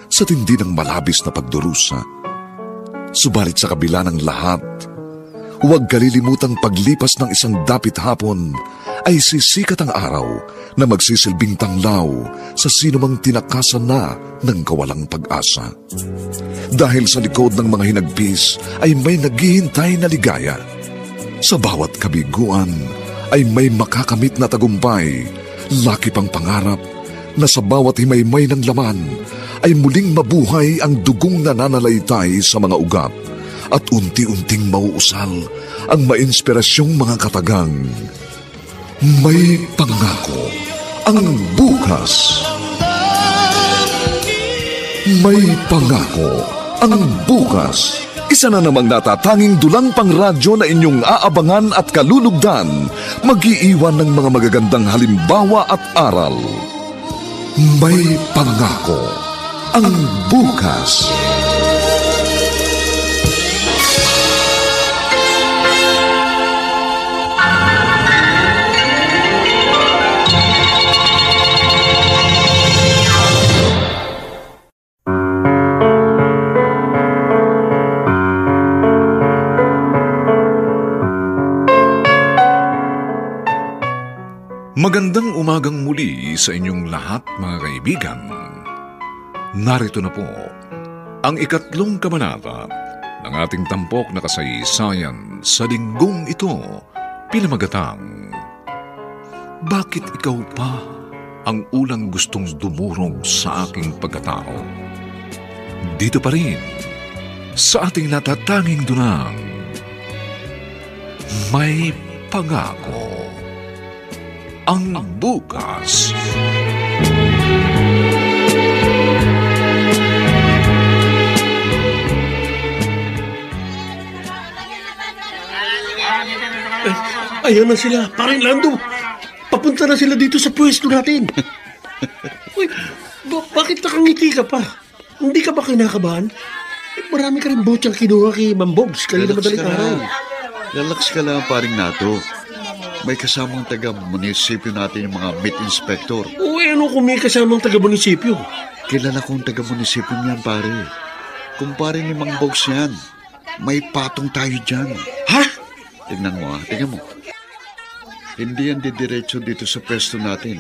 Speaker 9: sa tindi ng malabis na pagdurusa. Subalit sa kabila ng lahat, huwag kalilimutang paglipas ng isang dapit hapon ay sisikat ang araw na magsisilbing tanglaw sa sinumang tinakasan na ng kawalang pag-asa. Dahil sa likod ng mga hinagpis ay may naghihintay na ligaya. Sa bawat kabiguan ay may makakamit na tagumpay, laki pang pangarap na sa bawat himaymay ng laman ay muling mabuhay ang dugong nananalaytay sa mga ugat at unti-unting mauusal ang mainspirasyong mga katagang. May pangako ang bukas. May pangako ang bukas. Isa na namang natatanging dulang pangradyo na inyong aabangan at kalulugdan, mag-iiwan ng mga magagandang halimbawa at aral. May pangako ang bukas.
Speaker 1: Magandang umagang muli sa inyong lahat, mga kaibigan. Narito na po ang ikatlong kabanata ng ating tampok na kasaysayan sa linggong ito, pinamagatang, Bakit ikaw pa ang unang gustong dumurog sa aking pagkatao? Dito pa rin sa ating natatanging dunang, may pangako ang bukas.
Speaker 2: Ayan na sila, parang Lando. Papunta na sila dito sa pwesto natin. Uy, bakit nakangiti ka pa? Hindi ka ba kinakabahan? Marami ka rin botsang kinuha kay Ma'am Bogs kanina madaling araw.
Speaker 6: Relax ka lang, paring Nato. May kasamang taga-munisipyo natin yung mga meat inspector.
Speaker 2: Uy, ano kung may kasamang taga-munisipyo?
Speaker 6: Kilala kong taga-munisipyo niyan, pare. Kumpare ni Mang Bogs yan. May patong tayo dyan.
Speaker 2: Ha?
Speaker 6: Tignan mo, tignan mo. Hindi yan didiretso dito sa pwesto natin.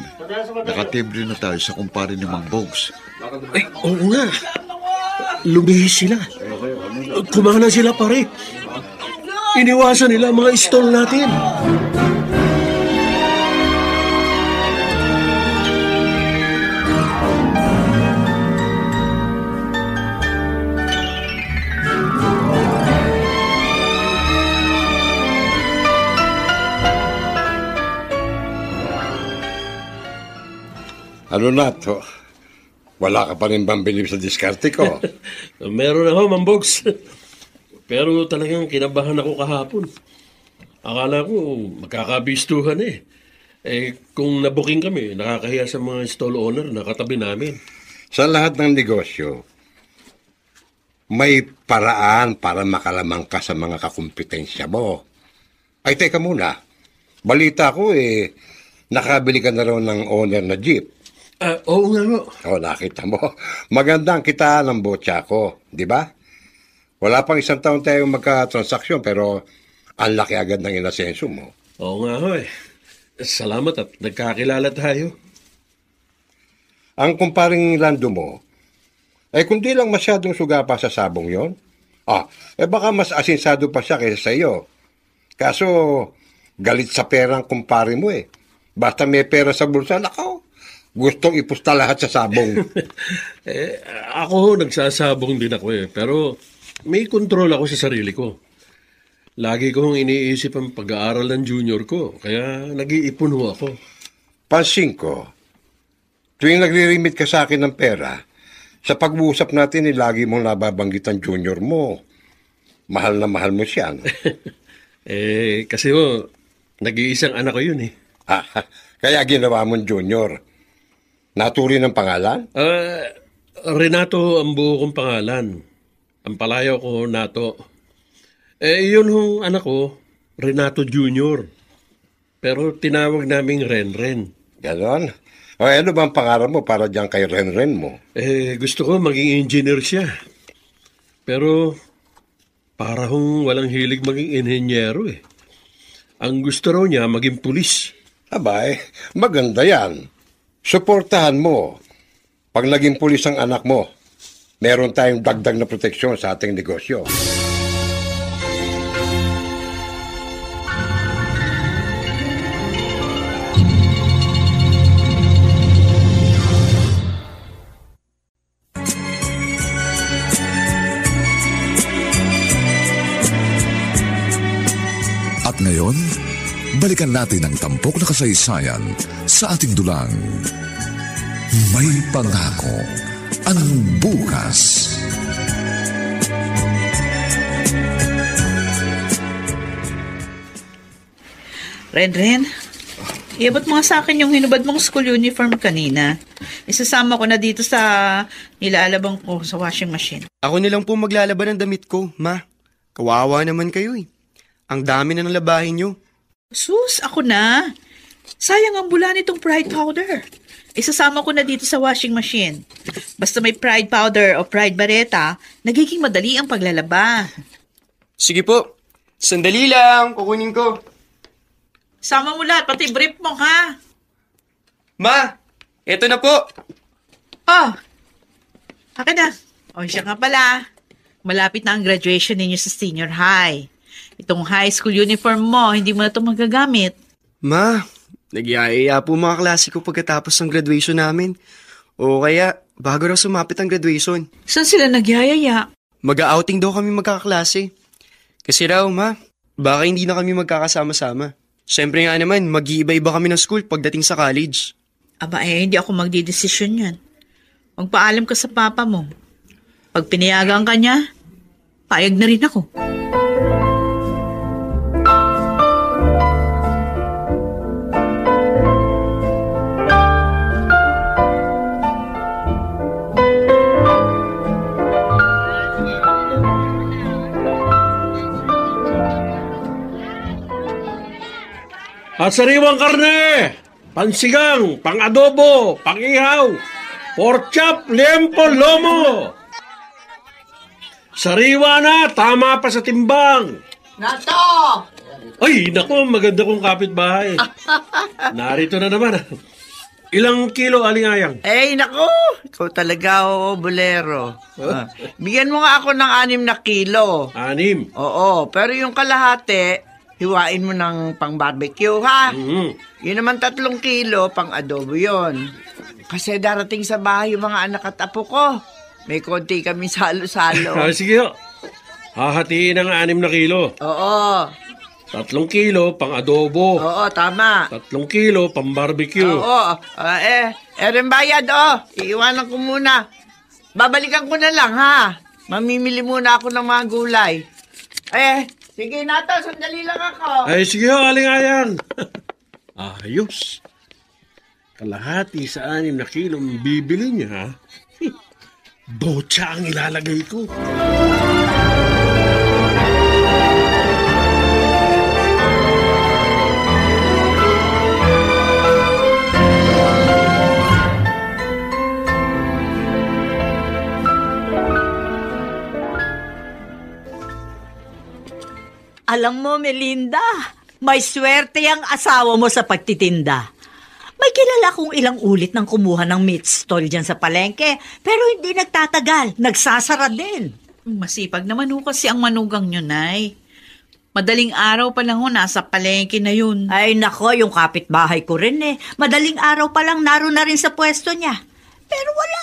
Speaker 6: Nakatibre na tayo sa kumpare ni Mang Bogs.
Speaker 2: Ay, oo nga. Lumihis sila. Kumana sila, pare. Iniwasan nila ang mga stall natin.
Speaker 8: Ano na to? Wala ka pa rin bang bilib sa diskarte ko?
Speaker 2: Meron ako, Mambogs. Pero talagang kinabahan ako kahapon. Akala ko magkakabistuhan eh. Kung nabuking kami, nakakahiya sa mga stall owner na katabi namin.
Speaker 8: Sa lahat ng negosyo, may paraan para makalamang ka sa mga kakumpetensya mo. Ay, teka muna. Balita ko nakabili ka na raw ng owner na jeep.
Speaker 2: Oo nga mo.
Speaker 8: Nakita mo. Magandang kitaan ng botya ko, di ba? Wala pang 1 taon tayong magka-transaksyon pero ang laki agad ng inasenso mo.
Speaker 2: Oo nga ho Salamat at nagkakilala tayo.
Speaker 8: Ang kumparing lando mo, kung di lang masyadong suga pa sa sabong yon, baka mas asinsado pa siya kaysa sa iyo. Kaso, galit sa perang kumpare mo Basta may pera sa bulsa, nakaw. Gustong ipusta lahat sa sabong.
Speaker 2: Ako nagsasabong din ako pero may kontrol ako sa sarili ko. Lagi kong iniisip ang pag-aaral ng junior ko, kaya nag-iipon ho ako.
Speaker 8: Pansin ko, tuwing nagre-remit ka sa akin ng pera, sa pag-uusap natin lagi mong nababanggit ang junior mo. Mahal na mahal mo siya. No?
Speaker 2: Kasi nag-iisang anak ko yun
Speaker 8: Kaya ginawa mong junior. Naturi ng pangalan?
Speaker 2: Renato ang buo kong pangalan. Ang palayaw ko, Nato. Yun hong anak ko, Renato Jr. Pero tinawag naming Renren.
Speaker 8: Ganon? Ano bang pangarap mo para dyan kay Renren mo?
Speaker 2: Gusto ko maging engineer siya. Pero para hong walang hilig maging inhenyero Ang gusto raw niya maging pulis.
Speaker 8: Abay, maganda yan. Suportahan mo. Pag naging pulis ang anak mo, meron tayong dagdag na proteksyon sa ating negosyo.
Speaker 9: At ngayon, balikan natin ang tampok na kasaysayan sa ating dulang. May pangako ang bukas.
Speaker 4: Renren, iabot mo nga sa akin yung hinubad mong school uniform kanina. Isasama ko na dito sa nilalabang ko sa washing machine.
Speaker 7: Ako nilang po maglalaban ng damit ko, Ma. Kawawa naman kayo Ang dami na ng labahin nyo.
Speaker 4: Sus, ako na. Sayang ang bula nitong Pride powder. Isasama ko na dito sa washing machine. Basta may Pride powder o Pride bareta, nagiging madali ang paglalaba.
Speaker 7: Sige po. Sandali lang. Kukunin ko.
Speaker 4: Sama mo lahat, pati brief mo, ha?
Speaker 7: Ma, eto na po.
Speaker 4: Akin na. Siya nga pala. Malapit na ang graduation ninyo sa senior high. Itong high school uniform mo, hindi mo na ito magagamit.
Speaker 7: Ma, nagyayaya po mga klase ko pagkatapos ng graduation namin. O kaya, bago raw sumapit ang graduation.
Speaker 4: Saan sila nagyayaya?
Speaker 7: Mag-outing daw kami magkakaklase. Kasi raw, Ma, baka hindi na kami magkakasama-sama. Siyempre nga naman, mag-iiba-iba kami ng school pagdating sa college.
Speaker 4: Aba hindi ako magdidesisyon yan. Magpaalam ka sa papa mo. Pag pinayagan ka niya, payag na rin ako.
Speaker 2: At sariwang karne, pansigang, pang-adobo, pang-ihaw, pork chop, liempo, lomo. Sariwa na, tama pa sa timbang.
Speaker 5: Nato!
Speaker 2: Ay, naku, maganda kong kapitbahay. Narito na naman. Ilang kilo alingayang?
Speaker 5: Naku! Ikaw talaga, bolero. Bigyan mo nga ako ng 6 na kilo.
Speaker 2: 6?
Speaker 5: Oo, pero yung kalahati, hiwain mo ng pang-barbecue, ha?
Speaker 2: Mm-hmm.
Speaker 5: Yun naman 3 kilo, pang-adobo yon. Kasi darating sa bahay yung mga anak at apo ko. May konti kami salo-salo.
Speaker 2: Sige ho. Hahatiin ng 6 na kilo.
Speaker 5: Oo.
Speaker 2: 3 kilo pang adobo.
Speaker 5: Oo, tama.
Speaker 2: 3 kilo pang barbecue.
Speaker 5: Oo. Eren bayad, Iiwanan ko muna. Babalikan ko na lang, ha? Mamimili muna ako ng mga gulay. Sige na to. Sandali lang ako.
Speaker 2: Ay, sige ho, Aling Ayan. Ayos. Kalahati sa 6 na kilo ang bibili niya, ha? 12 ang ilalagay ko.
Speaker 10: Alam mo, Melinda, may swerte ang asawa mo sa pagtitinda. May kilala kong ilang ulit nang kumuha ng meat stall dyan sa palengke, pero hindi nagtatagal, nagsasara din.
Speaker 4: Masipag naman ho kasi ang manugang nyo, Nay. Madaling araw pa lang ho, nasa palengke na yun.
Speaker 10: Ay nako, yung kapitbahay ko rin Madaling araw pa lang naroon na rin sa pwesto niya. Pero wala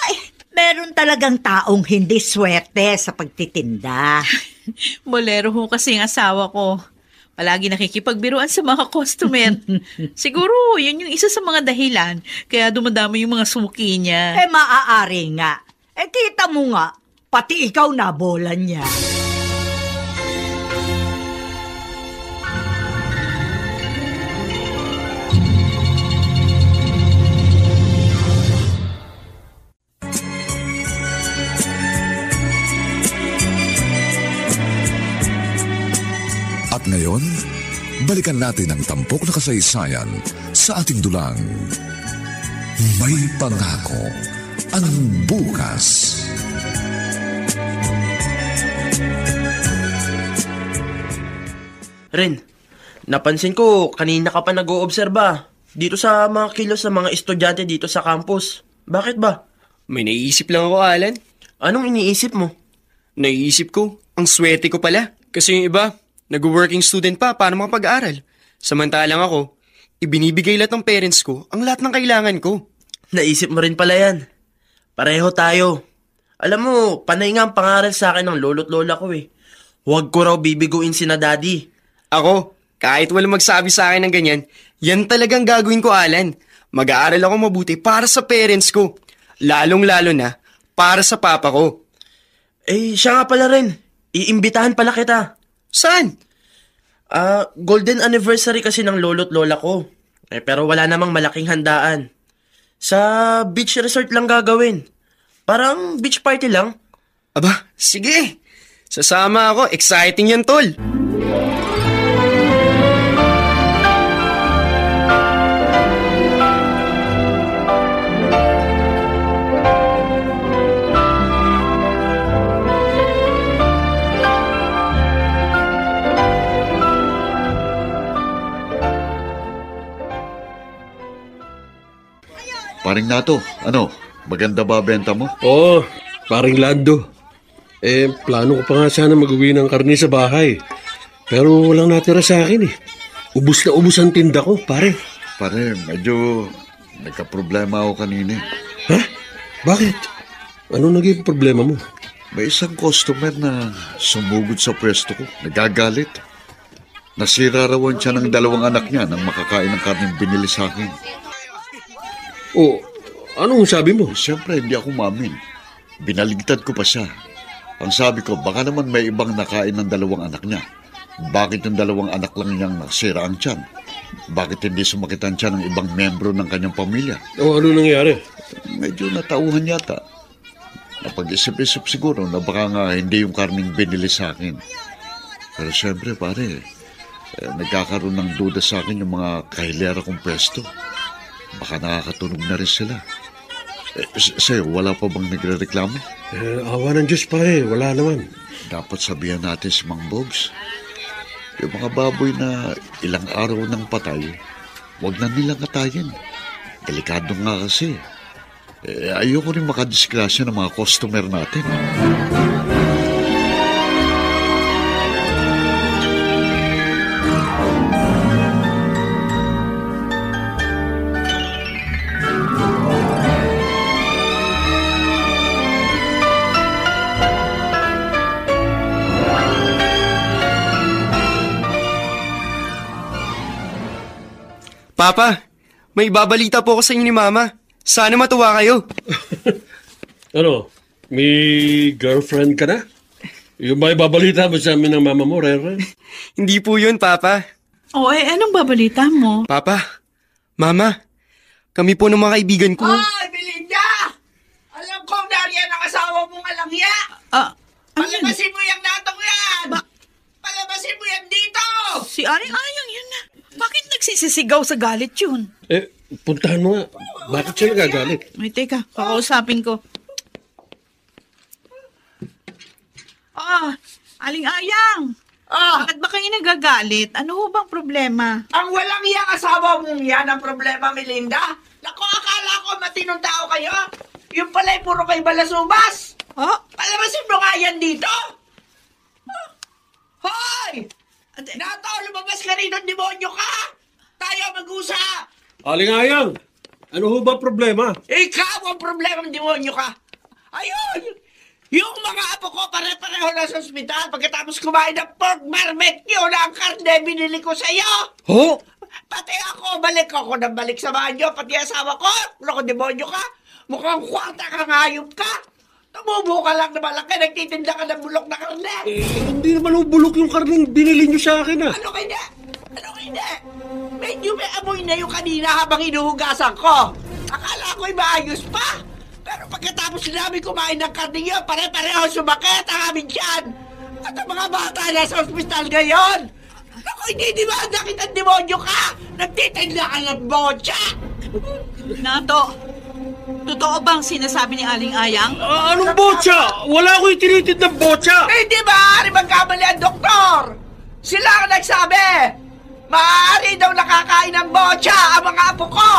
Speaker 10: Meron talagang taong hindi swerte sa pagtitinda.
Speaker 4: Bolero ho kasi ang asawa ko. Palagi nakikipagbiruan sa mga customer. Siguro, yun yung isa sa mga dahilan. Kaya dumadami yung mga suki niya.
Speaker 10: Maaari nga. Kita mo nga, pati ikaw nabolan niya.
Speaker 9: At ngayon, balikan natin ang tampok na kasaysayan sa ating dulang. May pangako ang bukas.
Speaker 11: Ren, napansin ko kanina ka pa nag-oobserba dito sa mga kilos ng mga estudyante dito sa campus. Bakit ba?
Speaker 7: May naiisip lang ako, Alan.
Speaker 11: Anong iniisip mo?
Speaker 7: Naiisip ko, ang swerte ko pala. Kasi yung iba, nag-working student pa para makapag-aral. Samantalang ako, ibinibigay lahat ng parents ko ang lahat ng kailangan ko.
Speaker 11: Naisip mo rin pala yan. Pareho tayo. Alam mo, panay nga ang pangaral sa akin ng lolo't lola ko Huwag ko raw bibiguin sina daddy.
Speaker 7: Ako, kahit walang magsabi sa akin ng ganyan, yan talagang gagawin ko, Alan. Mag-aaral ako mabuti para sa parents ko. Lalong-lalo na para sa papa ko.
Speaker 11: Siya nga pala rin. Iimbitahan pala kita.
Speaker 7: Saan?
Speaker 11: Golden anniversary kasi ng lolo't lola ko. Pero wala namang malaking handaan. Sa beach resort lang gagawin. Parang beach party lang.
Speaker 7: Aba, sige. Sasama ako. Exciting yan, tol.
Speaker 6: Paring Nato, maganda ba benta mo?
Speaker 2: Oo, paring Lando. Plano ko pa nga sana mag-uwi ng karne sa bahay. Pero walang natira sa akin Ubus na ubus ang tinda ko, pare.
Speaker 6: Pare, medyo nagka-problema ako kanina.
Speaker 2: Ha? Bakit? Ano naging problema mo?
Speaker 6: May isang customer na sumugod sa pwesto ko. Nagagalit. Nasira rawan siya ng 2 anak niya nang makakain ng karneng binili sa akin.
Speaker 2: Anong sabi mo?
Speaker 6: Siyempre, hindi ako mamin. Binaligtad ko pa siya. Ang sabi ko, baka naman may ibang nakain ng 2 anak niya. Bakit yung 2 anak lang niyang nasira ang tiyan? Bakit hindi sumakit ang tiyan ng ibang membro ng kanyang pamilya?
Speaker 2: Ano nangyari?
Speaker 6: Medyo natauhan yata. Napag-isip-isip siguro na baka nga hindi yung karning binili sa akin. Pero siyempre, pare, nagkakaroon ng duda sa akin yung mga kahilera kong pwesto. Baka nakakatunog na rin sila. Sa'yo, wala pa bang nagre-reklamo?
Speaker 2: Awa ng Diyos, pare. Wala naman.
Speaker 6: Dapat sabihan natin si Mang Bogs. Yung mga baboy na ilang araw nang patay, huwag na nilang katayin. Delikado nga kasi. Ayoko rin makadisgrasya ng mga customer natin.
Speaker 7: Papa, may babalita po ako sa inyo ni Mama. Sana matuwa kayo.
Speaker 2: Ano? May girlfriend ka na? Yung ba ibabalita mo sa amin ng mama mo, Rere?
Speaker 7: Hindi po yun, Papa.
Speaker 4: Anong babalita mo?
Speaker 7: Papa, Mama, kami po ng mga kaibigan ko.
Speaker 5: Ay, Belinda! Alam ko, nariyan ang asawa mong alangya. Palabasin mo yung natong yan! Palabasin mo yan dito!
Speaker 4: Si Aling Ayang yun na. Bakit nagsisisigaw sa galit yun?
Speaker 2: Puntahan mo nga. Bakit siya nagagalit?
Speaker 4: Ay, teka, kakausapin ko. Aling Ayang! Bakit ba kayo nagagalit? Ano ho bang problema?
Speaker 5: Ang walang iyang asawa mong yan ang problema, Melinda. Naku, akala ko matinong tao kayo. Yung pala'y puro kay balasubas. Palabasin mo nga yan dito. Hoy! Nato, lumabas ka rin ng demonyo ka. Tayo mag-usap.
Speaker 2: Aling Ayang, ano ho ba problema?
Speaker 5: Ikaw ang problema ng demonyo ka. Ayun! Yung mga apo ko pare-pareho na sa ospital pagkatapos kumain ng pork barbecue na ang karne binili ko sa iyo.
Speaker 2: Ho?
Speaker 5: Pati ako, balik ng balik sa banyo, pati asawa ko. Loko, demonyo ka. Mukhang kwarta ka, ngayop ka. Tumubo ka lang na malaki, nagtitinda ka ng bulok na karne.
Speaker 2: Hindi naman bulok yung karneng binili niyo sa akin,
Speaker 5: Ano hindi? Medyo may amoy na yung kanina habang inuhugasan ko. Akala ko'y maayos pa. Pero pagkatapos namin kumain ng karne yun, pare-pareho sumakit ang aming tiyan. At ang mga bata na sa ospital ngayon. Naku, hindi ba nakita ang demonyo ka? Nagtitinda ka ng bocha.
Speaker 4: Nato, totoo bang sinasabi ni Aling Ayang?
Speaker 2: Anong bocha? Wala ko itinitid ng bocha.
Speaker 5: Hindi ba? Magkamali ang doktor. Sila ang nagsabi. Maaari daw nakakain ng bocha ang mga apo ko.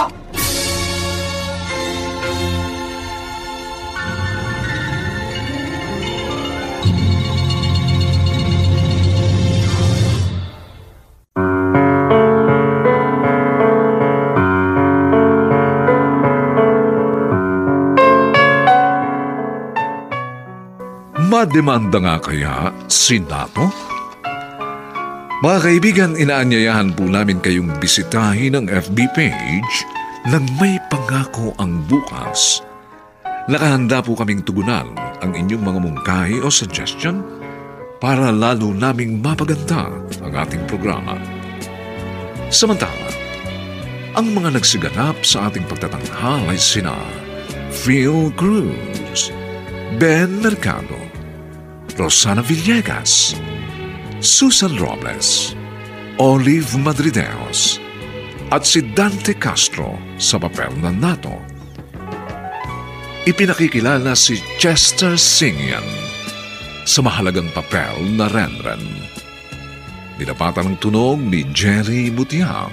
Speaker 1: Mademanda nga kaya si Nato? Mga kaibigan, inaanyayahan po namin kayong bisitahin ang FB page ng May Pangako ang Bukas. Nakahanda po kaming tugunan ang inyong mga mungkahi o suggestion para lalo naming mapaganda ang ating programa. Samantala, ang mga nagsiganap sa ating pagtatanghal ay sina Phil Cruz, Ben Mercado, Rosana Villegas, Susan Robles, Olive Madrideos, at si Dante Castro sa papel na Nato. Ipinakikilala si Chester Singyan sa mahalagang papel na Renren. Dinapatan ng tunog ni Jerry Mutia.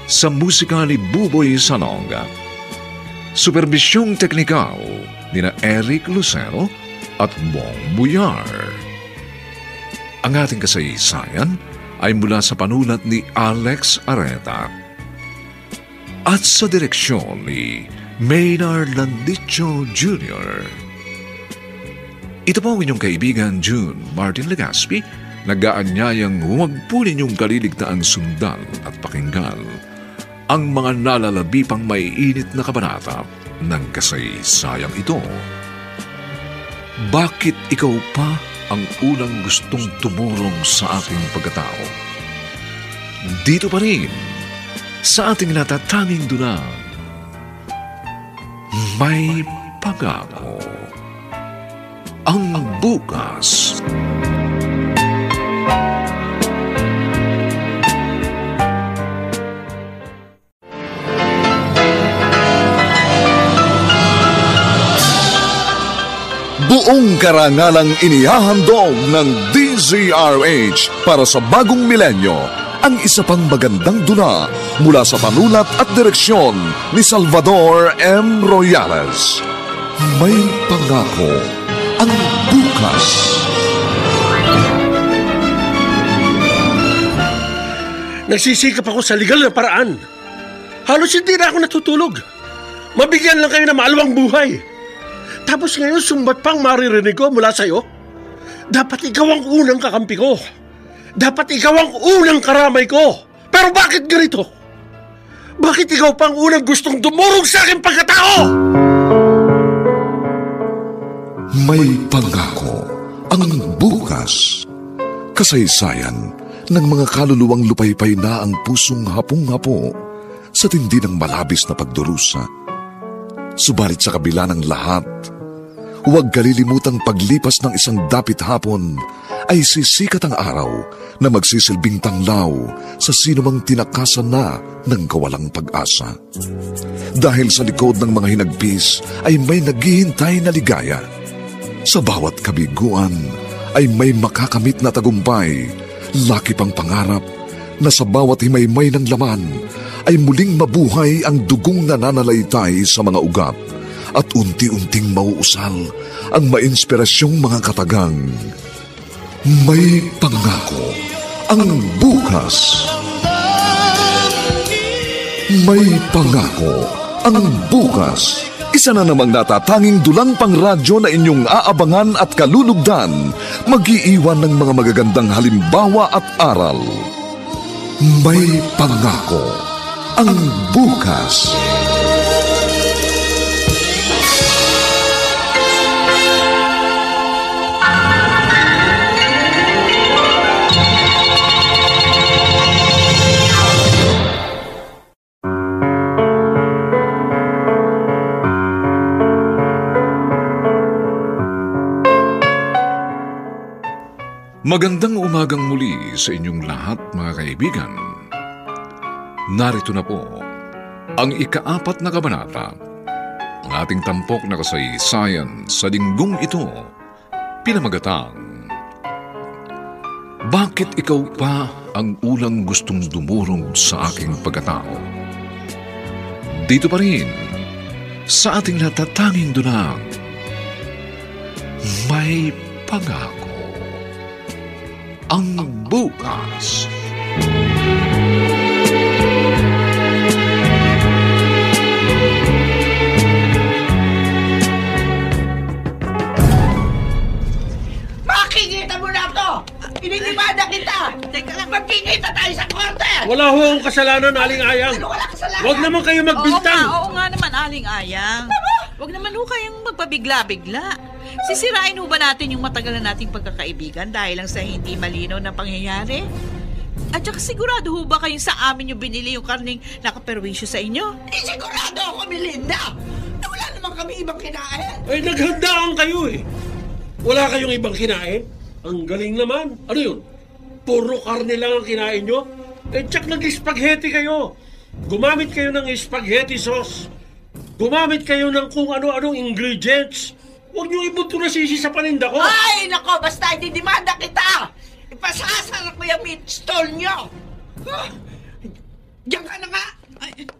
Speaker 1: Sa musika ni Buboy Salonga. Superbisyong teknikal ni na Eric Lucero at Bong Buyar. Ang ating kasaysayan ay mula sa panulat ni Alex Areta at sa direksyon ni Maynard Landicho Jr. Ito po ang inyong kaibigan June Martin Legaspi, nag-aanyayang huwag po ninyong kaliligtaan sundan at pakinggan ang mga nalalabi pang maiinit na kabanata ng kasaysayang ito. Bakit ikaw pa ang unang gustong tumulong sa aking pagkatao? Dito pa rin, sa ating natatanging duna, May Pangako ang Bukas.
Speaker 9: Buong karangalang inihahandog ng DZRH para sa bagong milenyo ang isa pang magandang dula mula sa panulat at direksyon ni Salvador M. Royales. May Pangako ang Bukas.
Speaker 2: Nagsisikap ako sa legal na paraan. Halos hindi na ako natutulog. Mabigyan lang kayo ng maalawang buhay. Tapos ngayon sumbat pang maririnig ko mula sa'yo. Dapat ikaw ang unang kakampi ko. Dapat ikaw ang unang karamay ko. Pero bakit ganito? Bakit ikaw pang unang gustong dumurog sa aking pagkatao?
Speaker 9: May pangako ang bukas. Kasaysayan ng mga kaluluwang lupaypay na ang pusong hapong-hapo sa tindi ng malabis na pagdurusa. Subalit sa kabila ng lahat, huwag kalilimutang paglipas ng isang dapit hapon ay sisikat ang araw na magsisilbing tanglaw sa sinumang tinakasan na ng kawalang pag-asa. Dahil sa likod ng mga hinagpis ay may naghihintay na ligaya. Sa bawat kabiguan ay may makakamit na tagumpay, laki pang pangarap na sa bawat himaymay ng laman ay muling mabuhay ang dugong nananalaytay sa mga ugat at unti-unting mauusal ang mainspirasyong mga katagang. May pangako ang bukas. May pangako ang bukas. Isa na namang natatanging dulang pang radyo na inyong aabangan at kalulugdan, mag-iiwan ng mga magagandang halimbawa at aral. May pangako ang bukas.
Speaker 1: Magandang umagang muli sa inyong lahat, mga kaibigan. Narito na po ang ika-4 na kabanata ng ating tampok na kasaysayan sa linggong ito, pinamagatang Bakit ikaw pa ang unang gustong dumurog sa aking pagkatao? Dito pa rin sa ating natatanging dunang May Pangako ang bukas.
Speaker 5: Makikita mo na to! Inidimanda kita! Teka lang, magkikita tayo sa korte!
Speaker 2: Wala ho akong kasalanan, Aling Ayang.
Speaker 5: Ano wala kasalanan?
Speaker 2: Huwag naman kayo magbintang.
Speaker 4: Oo nga naman, Aling Ayang. Huwag naman ho kayong magpabigla-bigla. Sisirain ho ba natin yung matagal na nating pagkakaibigan dahil lang sa hindi malinaw na pangyayari? At saka sigurado ho ba kayong sa amin yung binili yung karning nakaperwisyo sa inyo?
Speaker 5: Sigurado ako, Melinda! Na wala naman kami ibang kinain!
Speaker 2: Ay, naghandaan kayo eh. Wala kayong ibang kinain? Ang galing naman. Ano yun? Puro karne lang ang kinain nyo? Eh, tsak nag-spaghetti kayo. Gumamit kayo ng spaghetti sauce. Gumamit kayo ng kung ano-anong ingredients. Huwag niyo ibunto na sisi sa paninda ko.
Speaker 5: Ay, nako, basta ididimanda kita! Ipasasara ko yung meat stall nyo! Diyan ka na nga!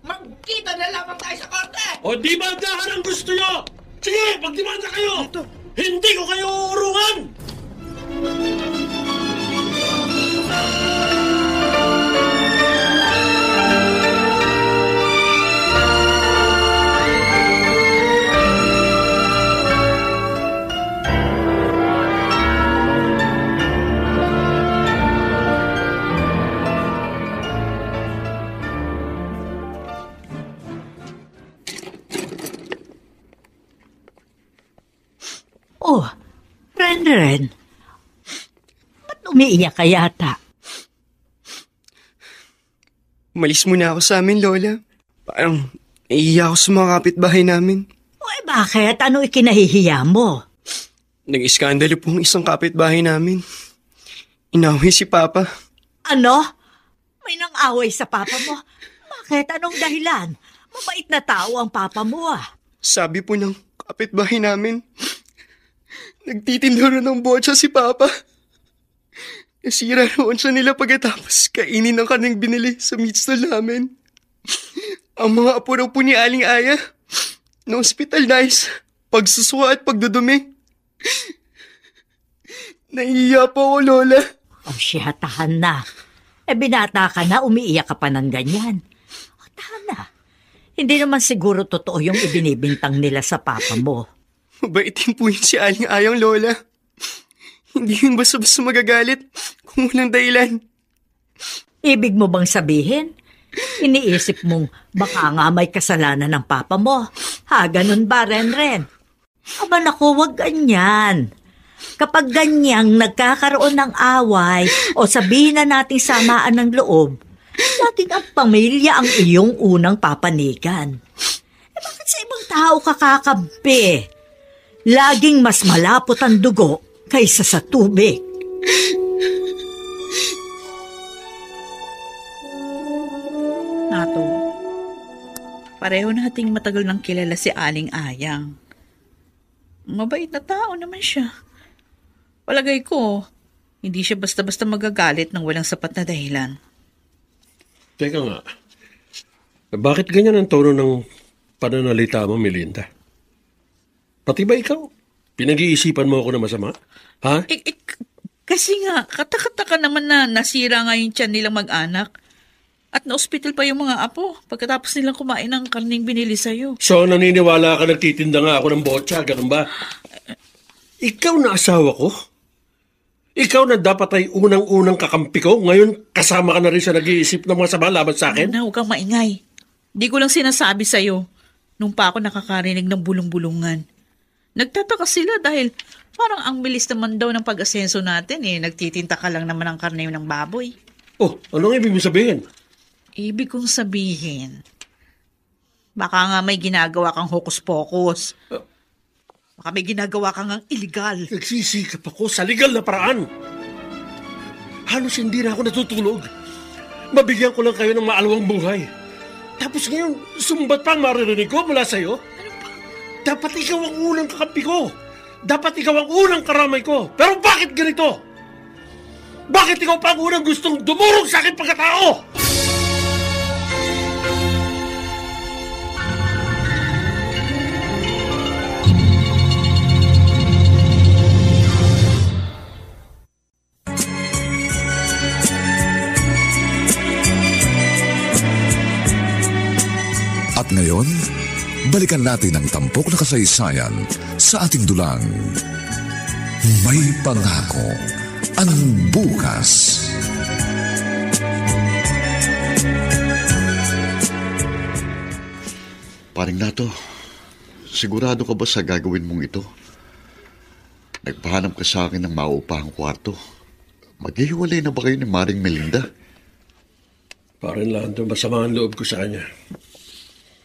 Speaker 5: Magkita na lamang tayo sa korte!
Speaker 2: O di bandahan ang gusto nyo! Sige, magdimanda kayo! Hindi ko kayo uurungan!
Speaker 10: Oh, Ren. Ba't umiiyak ka yata?
Speaker 7: Umalis muna ako sa amin, Lola. Parang naiiyak ako sa mga kapitbahay namin.
Speaker 10: O bakit? Ano ikinahihiya mo?
Speaker 7: Nag-iskandalo po ang isang kapitbahay namin. Inaway si Papa.
Speaker 10: Ano? May nang-away sa papa mo? Bakit? Anong dahilan? Mabait na tao ang papa mo ah.
Speaker 7: Sabi po ng kapitbahay namin, nagtitinda rin ng botsa si Papa. Nasira roon siya nila pagkatapos kainin ang kanang binili sa meat stall namin. Ang mga apo raw po ni Aling Aya, na-hospitalize, pagsusuka at pagdudumi. Naiiya po ako, Lola.
Speaker 10: Oh, siya, tahan na. Binata ka na, umiiyak ka pa ng ganyan. Oh, tahan na. Hindi naman siguro totoo yung ibinibintang nila sa papa mo.
Speaker 7: Mabaitin po yun si Aling Ayang, Lola. Hindi yun basta-basta magagalit kung walang dahilan.
Speaker 10: Ibig mo bang sabihin, Iniisip mong baka nga may kasalanan ng papa mo. Ha, ganun ba, Renren? Aba naku, wag ganyan. Kapag ganyang nagkakaroon ng away o sabihin na nating samaan ng loob, laging ang pamilya ang iyong unang papanigan. Bakit sa ibang tao kakakabe? Laging mas malapot ang dugo kaysa sa tubig.
Speaker 4: Nato, pareho nating matagal nang kilala si Aling Ayang. Mabait na tao naman siya. Palagay ko, hindi siya basta-basta magagalit ng walang sapat na dahilan.
Speaker 2: Teka nga, bakit ganyan ang tono ng pananalita mo, Melinda? Pati ba ikaw? Pinag-iisipan mo ako na masama? Ha?
Speaker 4: Kasi nga, katakataka naman na nasira nga yung tiyan nilang mag-anak. At na-hospital pa yung mga apo pagkatapos nilang kumain ng karning binili sa'yo.
Speaker 2: So, naniniwala ka nagtitinda nga ako ng botsa, ganun ba? Ikaw na asawa ko? Ikaw na dapat ay unang-unang kakampi ko, ngayon kasama ka na rin sa nag-iisip ng mga sama laban sa akin?
Speaker 4: Huwag kang maingay. Di ko lang sinasabi sa'yo nung pa ako nakakarinig ng bulong-bulungan. Nagtataka sila dahil parang ang bilis naman daw ng pag-asenso natin eh. Nagtitinta ka lang naman ng karne ng baboy.
Speaker 2: Oh, anong ibig mo sabihin?
Speaker 4: Ibig kong sabihin, baka nga may ginagawa kang hokus-pokus. Baka may ginagawa kang ang illegal.
Speaker 2: Nagsisikap ako sa legal na paraan. Halos hindi na ako natutulog. Mabigyan ko lang kayo ng maalawang buhay. Tapos ngayon, sumbat pa ang maririnig ko mula sa'yo. Dapat ikaw ang unang kakampi ko. Dapat ikaw ang unang karamay ko. Pero bakit ganito? Bakit ikaw pa ang unang gustong dumurog sa akin pagkatao?
Speaker 9: At ngayon, balikan natin ang tampok na kasaysayan sa ating dulang. May pangako ang bukas.
Speaker 6: Paring Nato, sigurado ka ba sa gagawin mong ito? Nagpahanap ka sa akin ng maupahang kwarto. Maghihiwalay na ba kayo ni Maring Melinda?
Speaker 2: Parang Lando, masama ang loob ko sa kanya.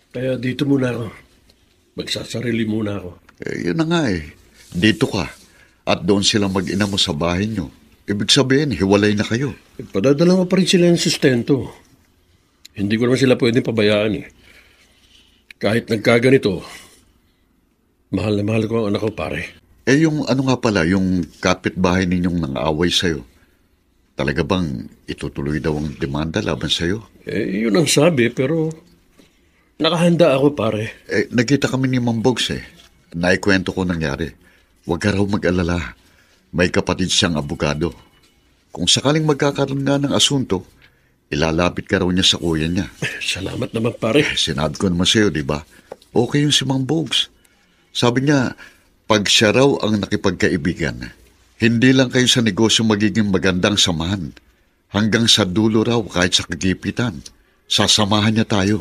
Speaker 2: Kaya dito muna ako. Magsasarili muna ako.
Speaker 6: Yun na nga eh. Dito ka. At doon silang mag-ina mo sa bahay nyo. Ibig sabihin, hiwalay na kayo.
Speaker 2: Padadala mo pa rin sila ng sustento. Hindi ko naman sila pwedeng pabayaan eh. Kahit nagkaganito, mahal na mahal ko ang anak ko, pare.
Speaker 6: Yung ano nga pala, yung kapitbahay ninyong nang-away sa'yo. Talaga bang itutuloy daw ang demanda laban sa'yo?
Speaker 2: Yun ang sabi, pero nakahanda ako, pare.
Speaker 6: Nagkita kami ni Mang Bogs eh. Naikwento ko nangyari. Huwag ka raw mag-alala. May kapatid siyang abogado. Kung sakaling magkakaroon nga ng asunto, ilalapit ka raw niya sa kuya niya.
Speaker 2: Salamat naman, pare.
Speaker 6: Sinabi ko naman sa'yo, di ba? Okay yung si Mang Bogs. Sabi niya, pag siya raw ang nakipagkaibigan, hindi lang kayo sa negosyo magiging magandang samahan. Hanggang sa dulo raw kahit sa kagipitan. Sasamahan niya tayo.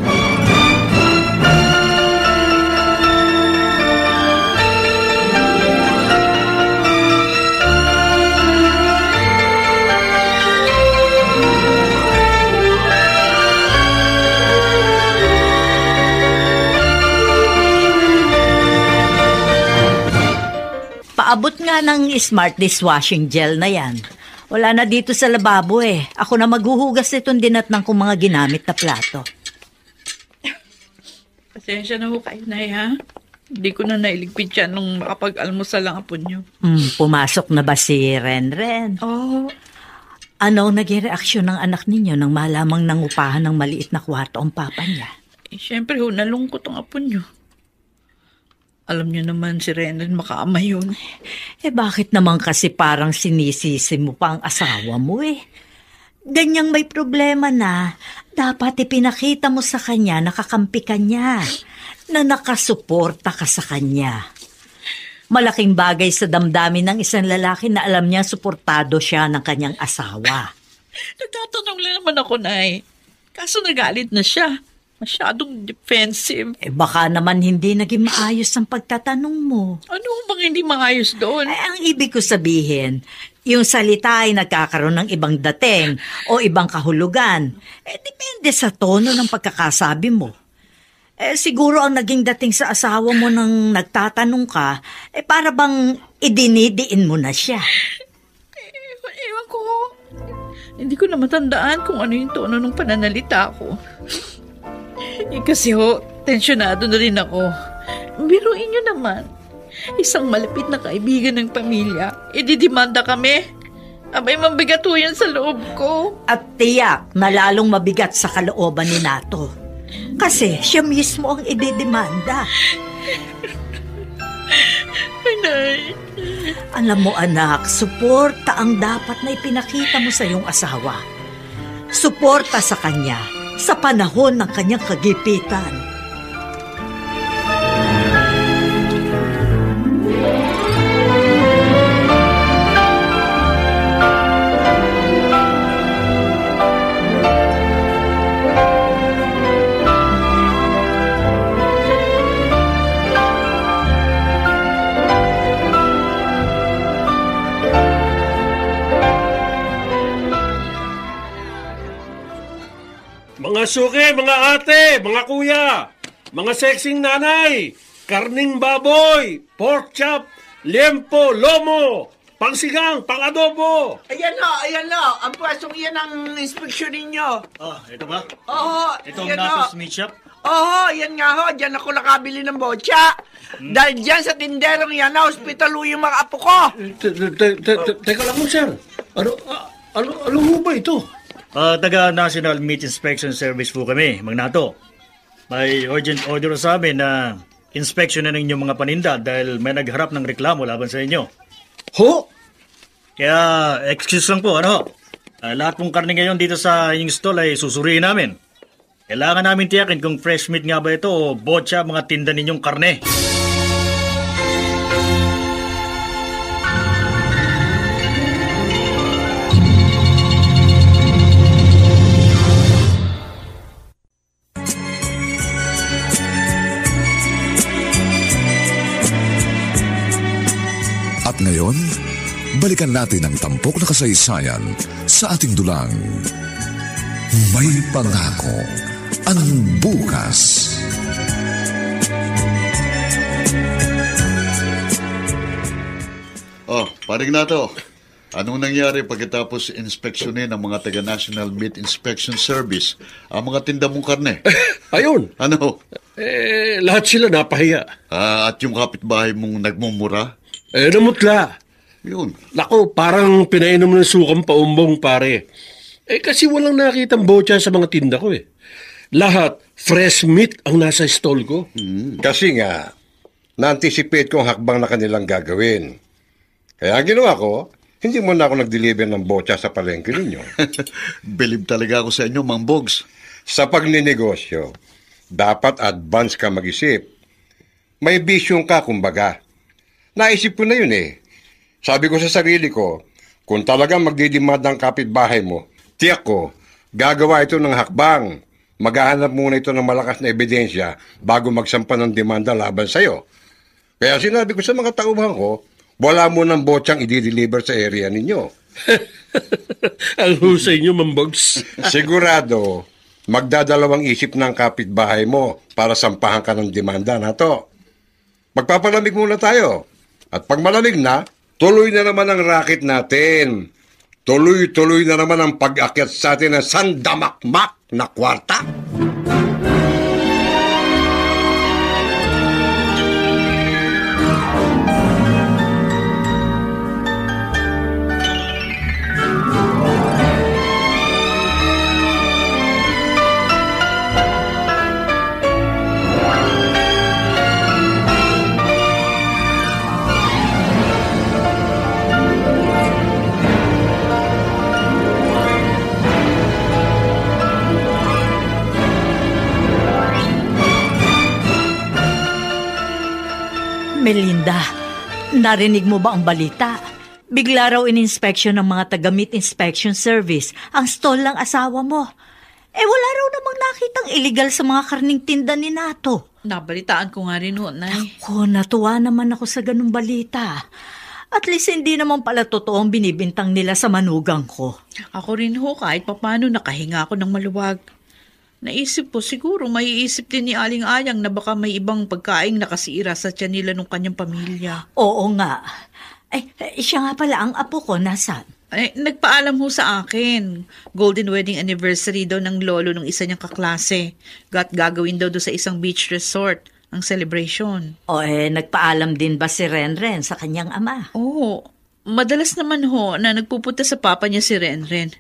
Speaker 10: Paabot nga ng smart dishwashing gel na yan. Wala na dito sa lababo eh. Ako na maghuhugas nitong dinatnang kong mga ginamit na plato.
Speaker 4: Pasensya na ho kayo, Nay, ha? Hindi ko na nailigpit siya nung makapag-almusal ang apo niyo.
Speaker 10: Pumasok na ba si Renren?
Speaker 4: Oo.
Speaker 10: Ano naging reaksyon ng anak ninyo nang malamang nangupahan ng maliit na kwarto ang papa niya?
Speaker 4: Siyempre ho, nalungkot ang apo niyo. Alam niyo naman si Renren makaama yun.
Speaker 10: Bakit naman kasi parang sinisisi mo pa ang asawa mo eh? Ganyang may problema na, dapat ipinakita mo sa kanya na kakampi ka niya, na nakasuporta ka sa kanya. Malaking bagay sa damdamin ng isang lalaki na alam niya suportado siya ng kanyang asawa.
Speaker 4: Nagtatanong lang naman ako, Nay. Kaso nagalit na siya. Masyadong defensive.
Speaker 10: Baka naman hindi naging maayos ang pagtatanong mo.
Speaker 4: Ano bang hindi maayos doon?
Speaker 10: Ang ibig ko sabihin, yung salita ay nagkakaroon ng ibang dating o ibang kahulugan. Depende sa tono ng pagkakasabi mo. Siguro ang naging dating sa asawa mo nang nagtatanong ka, para bang idinidiin mo na siya.
Speaker 4: Ewan ko. Hindi ko na matandaan kung ano yung tono ng pananalita ko. Kasi tensyonado na rin ako. Biruin nyo naman. Isang malapit na kaibigan ng pamilya, ididimanda kami. Abay, mabigat ho yan sa loob ko.
Speaker 10: At tiyak na lalong mabigat sa kalooban ni Nato. Kasi siya mismo ang ididimanda.
Speaker 4: Nay.
Speaker 10: Alam mo anak, suporta ang dapat na ipinakita mo sa iyong asawa. Suporta sa kanya sa panahon ng kanyang kagipitan.
Speaker 2: Mga suki, mga ate, mga kuya, mga sexing nanay, karning baboy, pork chop, liempo, lomo, pangsigang, pang-adobo.
Speaker 5: Ayan na. Ang pwestong iyan ang inspeksyon ninyo.
Speaker 3: Ito ba?
Speaker 5: Oo,
Speaker 3: Itong
Speaker 5: yan
Speaker 3: Natos
Speaker 5: ho.
Speaker 3: Meat Shop?
Speaker 5: Oo, yan nga ho. Diyan ako nakabili ng botya. Dahil diyan sa tinderong yan na hospital yung mga apo ko.
Speaker 2: Teka lang mo, sir. Ano ho ba ito?
Speaker 3: Taga National Meat Inspection Service po kami, Magnato. May urgent order sa amin na inspection na inyong mga paninda dahil may nagharap ng reklamo laban sa inyo.
Speaker 2: Ho?
Speaker 3: Kaya, excuse lang po, ano? Lahat pong karne ngayon dito sa inyong stall ay susuriin namin. Kailangan namin tiyakin kung fresh meat nga ba ito o botya mga tinda ninyong karne.
Speaker 9: At ngayon, balikan natin ang tampok na kasaysayan sa ating dulang. May pangako ang bukas.
Speaker 6: Paring Nato, anong nangyari pagkatapos inspeksyonin ng mga taga-National Meat Inspection Service ang mga tinda mong karne?
Speaker 2: Ayun.
Speaker 6: Ano?
Speaker 2: Lahat sila napahiya.
Speaker 6: At yung kapitbahay mong nagmumura?
Speaker 2: Namutla.
Speaker 6: Yun.
Speaker 2: Nako, parang pinainom ng sukang paumbong, pare. Kasi walang nakitang botya sa mga tinda ko eh. Lahat, fresh meat ang nasa stall ko.
Speaker 8: Kasi nga, na-anticipate ko ang hakbang na kanilang gagawin. Kaya ang ginawa ko, hindi mo na ako nag-deliver ng botya sa palengke ninyo.
Speaker 6: Believe talaga ako sa inyo, Mang Bogs.
Speaker 8: Sa pagninegosyo, dapat advance ka mag-isip. May vision ka, kumbaga. Naisip ko na yun eh. Sabi ko sa sarili ko, kung talagang magdidimad ng kapitbahay mo, tiyak ko, gagawa ito ng hakbang. Maghahanap muna ito ng malakas na ebidensya bago magsampa ng demanda laban sa'yo. Kaya sinabi ko sa mga tauhan ko, wala mo ng botsang i-deliver sa area ninyo.
Speaker 2: Ang husay nyo, Mambogs.
Speaker 8: Sigurado, magdadalawang isip ng kapitbahay mo para sampahan ka ng demanda na to. Magpapalamig muna tayo. At pag malamig na, tuloy na naman ang racket natin. Tuloy-tuloy na naman ang pag-akyat sa atin ng sandamakmak na kwarta.
Speaker 10: Melinda, narinig mo ba ang balita? Bigla raw in-inspection ng mga taga-meat inspection service ang stall ng asawa mo. Wala raw namang nakitang illegal sa mga karning tinda ni Nato.
Speaker 4: Nabalitaan ko nga rin ho, Nay.
Speaker 10: Natuwa naman ako sa ganung balita. At least hindi naman pala totoo ang binibintang nila sa manugang ko.
Speaker 4: Ako rin ho, kahit papano nakahinga ako ng maluwag. Naisip ko, siguro maiisip din ni Aling Ayang na baka may ibang pagkaing nakasiira sa tiyan nila nung kanyang pamilya.
Speaker 10: Oo nga. Siya nga pala ang apo ko, nasaan?
Speaker 4: Nagpaalam ho sa akin. Golden wedding anniversary daw ng lolo ng isa niyang kaklase. Gagawin daw sa isang beach resort ang celebration.
Speaker 10: Nagpaalam din ba si Renren sa kanyang ama?
Speaker 4: Oo. Madalas naman ho na nagpupunta sa papa niya si Renren.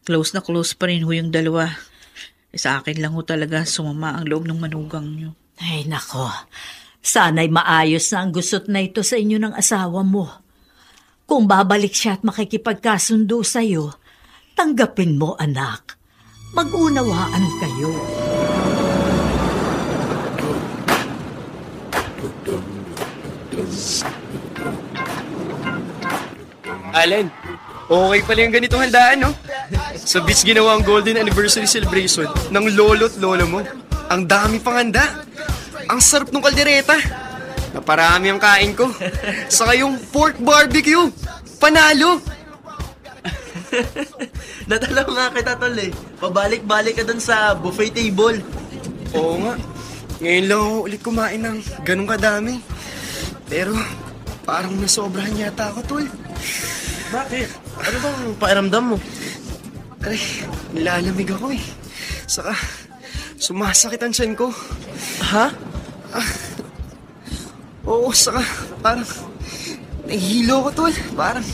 Speaker 4: Close na close pa rin ho yung dalawa. Sa akin lang ho talaga sumama ang loob ng manugang niyo.
Speaker 10: Ay, nako. Sana'y maayos na ang gusot na ito sa inyo ng asawa mo. Kung babalik siya at makikipagkasundo sa'yo, tanggapin mo, anak. Mag-unawaan kayo.
Speaker 7: Allen, okay pala yung ganitong handaan, no? Sa beach ginawa ang Golden Anniversary Celebration ng lolo't lolo mo. Ang dami pang handa. Ang sarap ng kaldereta. Naparami ang kain ko. Saka yung pork barbecue. Panalo!
Speaker 11: Natalaw nga kita, tol eh. Pabalik-balik ka dun sa buffet table.
Speaker 7: Oo nga. Ngayon lang ako ulit kumain ng ganun kadami. Pero parang nasobrahan yata ako, tol.
Speaker 11: Bakit? Ano bang pakiramdam mo?
Speaker 7: Ay, nilalamig ako eh. Saka, sumasakit ang tiyan ko.
Speaker 11: Ha?
Speaker 7: Oo, saka parang nahihilo ko, tol. Parang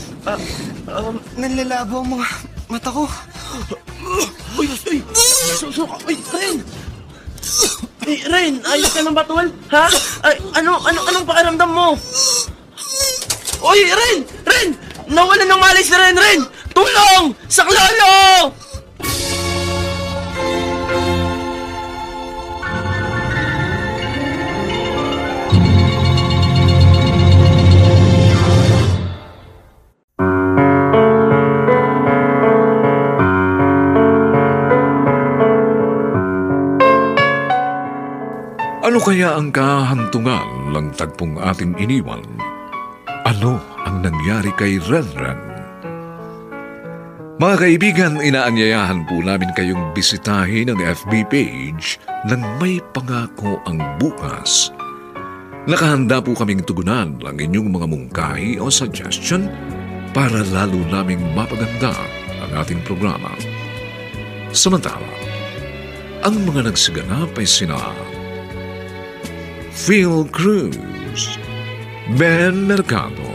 Speaker 7: nanlalabo ang mga mata ko.
Speaker 11: Uy! Ren! Ren, ayos ka lang ba, tol? Ha? Anong pakiramdam mo? Uy, Ren! Nawalan ng malay si Ren! Tulong! Saklolo!
Speaker 1: Ano kaya ang kahantungan ng tagpong ating iniwan? Ano ang nangyari kay Renren? Mga kaibigan, inaanyayahan po namin kayong bisitahin ang FB page ng May Pangako ang Bukas. Nakahanda po kaming tugunan ang inyong mga mungkahi o suggestion para lalo naming mapaganda ang ating programa. Samantala, ang mga nagsiganap ay sina Phil Cruz, Ben Mercado,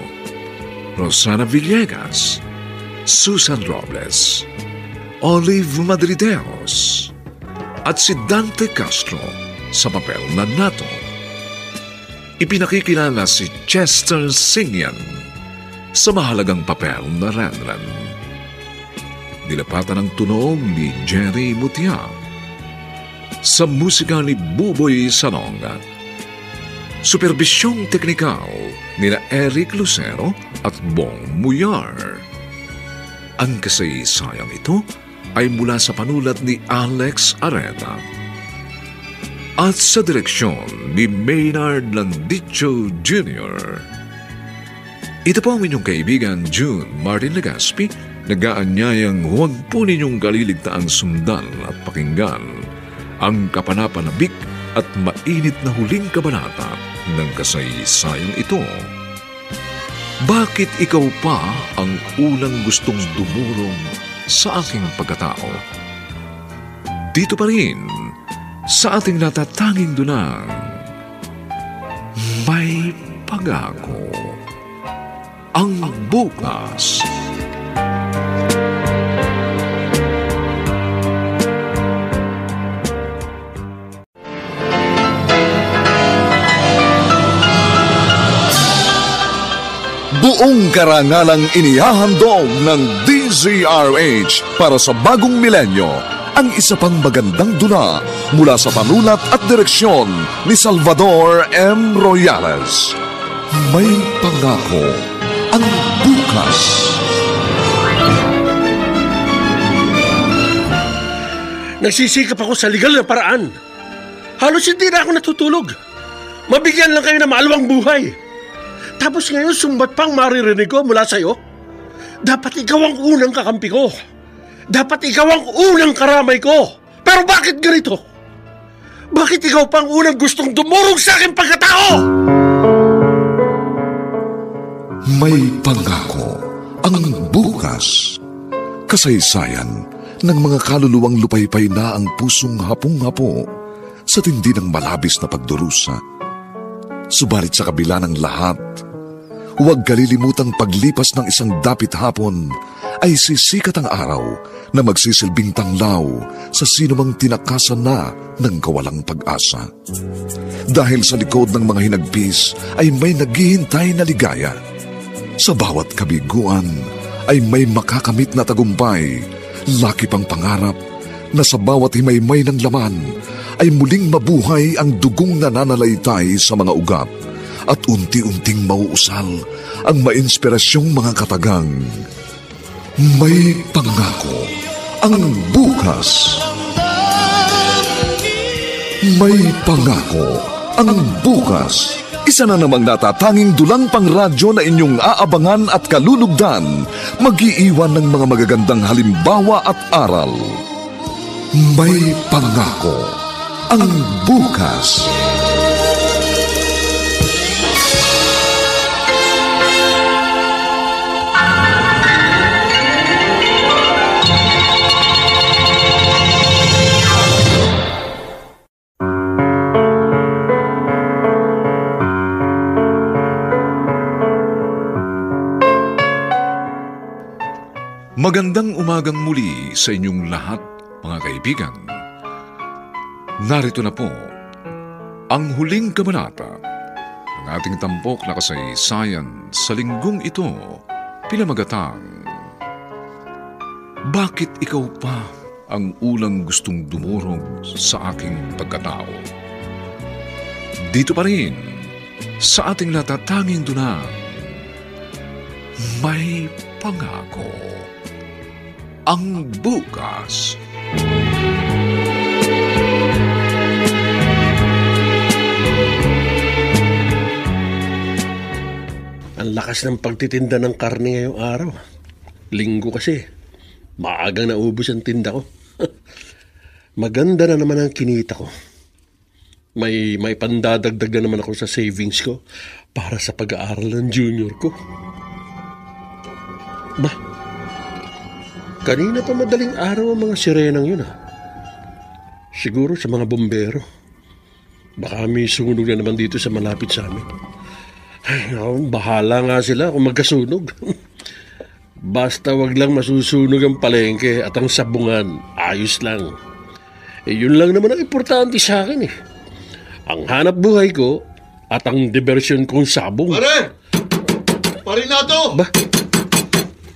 Speaker 1: Rosana Villegas, Susan Robles, Olive Madrideos, at si Dante Castro sa papel na Nato. Ipinakikilala si Chester Singyan sa mahalagang papel na Renren. Nilapatan ng tunog ni Jerry Mutia. Sa musika ni Buboy Salonga. Superbisyong teknikal nila Eric Lucero at Bong Muyar. Ang kasaysayang ito ay mula sa panulat ni Alex Areta at sa direksyon ni Maynard Landicho Jr. Ito po ang inyong kaibigan June Martin Legaspi, nag-aanyayang huwag po ninyong kaliligtaang sundan at pakinggan ang kapanapanabik at mainit na huling kabanata ng kasaysayang ito. Bakit ikaw pa ang unang gustong dumurong sa aking pagkatao? Dito pa rin sa ating natatanging dunang May Pangako ang Bukas.
Speaker 9: Buong karangalang inihahandog ng DZRH para sa bagong milenyo ang isa pang magandang dula mula sa panulat at direksyon ni Salvador M. Royales. May Pangako ang Bukas.
Speaker 2: Nagsisikap ako sa legal na paraan. Halos hindi na ako natutulog. Mabigyan lang kayo ng maalawang buhay. Tapos ngayon, sumbat pang maririnig ko mula sa'yo. Dapat ikaw ang unang kakampi ko. Dapat ikaw ang unang karamay ko. Pero bakit ganito? Bakit ikaw pang unang gustong dumurog sa aking pagkatao?
Speaker 9: May pangako ang bukas. Kasaysayan ng mga kaluluwang lupaypay na ang pusong hapong-hapo sa tindi ng malabis na pagdurusa. Subalit sa kabila ng lahat, huwag kalilimutang paglipas ng isang dapit hapon ay sisikat ang araw na magsisilbing tanglaw sa sinumang tinakasan na ng kawalang pag-asa. Dahil sa likod ng mga hinagpis ay may naghihintay na ligaya. Sa bawat kabiguan ay may makakamit na tagumpay, laki pang pangarap na sa bawat himaymay ng laman ay muling mabuhay ang dugong nananalaytay sa mga ugat at unti-unting mauusal ang mainspirasyong mga katagang. May pangako ang bukas. May pangako ang bukas. Isa na namang natatanging dulang pang radyo na inyong aabangan at kalulugdan, mag-iiwan ng mga magagandang halimbawa at aral. May pangako ang bukas.
Speaker 1: Magandang umagang muli sa inyong lahat, mga kaibigan. Narito na po ang huling kabanata ng ating tampok na kasaysayan sa linggong ito, pinamagatang Bakit ikaw pa ang unang gustong dumurog sa aking pagkatao? Dito pa rin sa ating natatanging dunang May Pangako ang bukas.
Speaker 2: Ang lakas ng pagtitinda ng karne ngayong araw. Linggo kasi. Maagang naubos ang tinda ko. Maganda na naman ang kinita ko. May pandadagdag na naman ako sa savings ko para sa pag-aaral ng junior ko. Kanina pa madaling araw ang mga sirenang yun. Siguro sa mga bombero. Baka may sunog na naman dito sa malapit sa amin. Ay, bahala nga sila kung magkasunog. Basta wag lang masusunog ang palengke at ang sabungan. Ayos lang. Yun lang naman ang importante sa akin . Ang hanap buhay ko at ang diversyon kong sabong.
Speaker 6: Pare! Pare na to!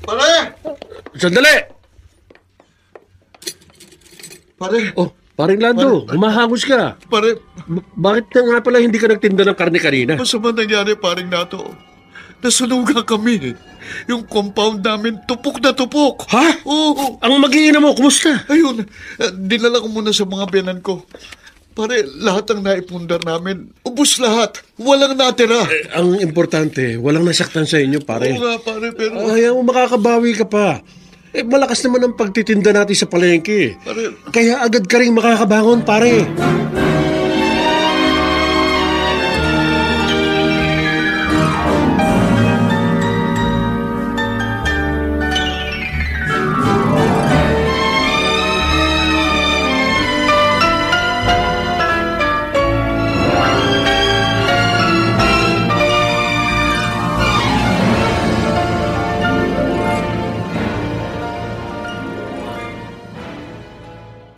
Speaker 6: Pare!
Speaker 2: Sandali!
Speaker 6: Pare!
Speaker 2: Oh, paring Lando, humahangos ka.
Speaker 6: Pare!
Speaker 2: Bakit na nga pala hindi ka nagtinda ng karne kanina?
Speaker 6: Masama nangyari, paring nato. Nasunugan kami. Yung compound namin, tupok na tupok.
Speaker 2: Ha?
Speaker 6: Oo.
Speaker 2: Ang mag-iina mo, kumusta?
Speaker 6: Ayun, dinala ko muna sa mga biyanan ko. Pare, lahat ng naipundar namin, ubos lahat. Walang natira.
Speaker 2: Ang importante, walang nasaktan sa inyo, pare.
Speaker 6: Oo nga, pare, pero...
Speaker 2: Ayaw mo, makakabawi ka pa. Malakas naman ang pagtitinda natin sa palengke.
Speaker 6: Pare...
Speaker 2: Kaya agad ka rin makakabangon, pare.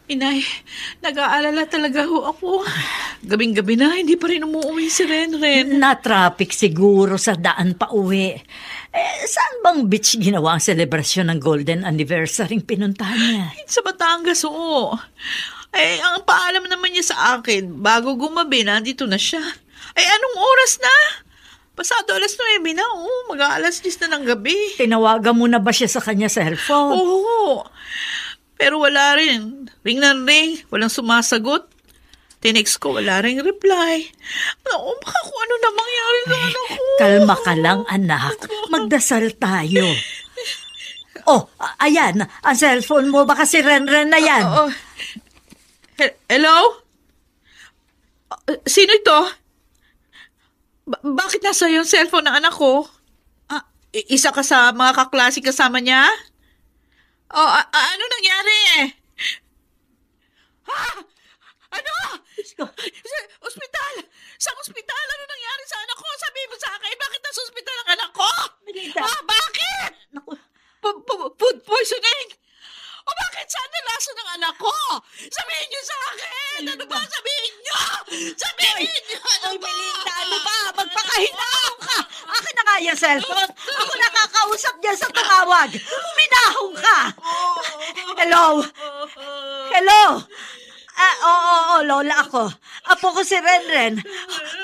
Speaker 4: Inay, nag-aalala talaga ho ako. Gabing-gabi na, hindi pa rin umuwi si Renren.
Speaker 10: Na-traffic siguro sa daan pa uwi. Saan bang beach ginawa ang selebrasyon ng golden anniversary pinuntahan niya?
Speaker 4: Sa Batangas, oo. Ang paalam naman niya sa akin, bago gumabi, nandito na siya. Anong oras na? Pasado 9:00 na, mag-aalas 10 na ng gabi.
Speaker 10: Tinawagan mo na ba siya sa kanya cellphone?
Speaker 4: Oo. Pero wala rin. Ring na ring, walang sumasagot. Tinext ko, wala ring reply. Naku, baka kung ano na mangyari sa anak ko.
Speaker 10: Kalma ka lang, anak. Magdasal tayo. Oh, ayan. Ang cellphone mo, baka si Renren na yan.
Speaker 4: Hello? Sino ito? Bakit nasa yung cellphone ng anak ko? Isa ka sa mga kaklase kasama niya? Ano nangyari? Ano? Ospital! Sa ospital? Ano nangyari sa anak ko? Sabihin mo sa akin, bakit nasa ospital ang anak ko? Bakit? Food poisoning? O bakit saan nalasa ng anak ko? Sabihin niyo sa akin! Ano ba? Sabihin niyo! Sabihin niyo!
Speaker 10: Ay, Melinda, ano ba? Magpakahinaw ka! Akin na nga yung cellphone. Ako nakakausap niya sa tumawag. Minahong ka! Hello? Hello? Oo, Lola ako. Apo ko si Renren.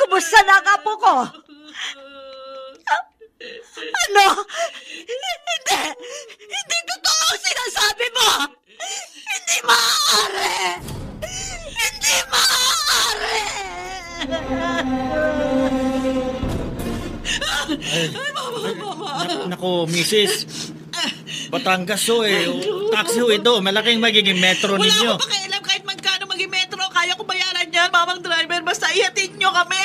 Speaker 10: Kumusta na ang apo ko? Ano? Hindi totoo ang sinasabi mo! Hindi maaari! Hindi maaari!
Speaker 3: Nako, misis. Batangas ho eh. Taxi ho ito. Malaking magiging metro ninyo.
Speaker 4: Wala akong pakialam kahit magkano maging metro. Kaya ko bayaran yan, mamang driver. Basta ihatid nyo kami.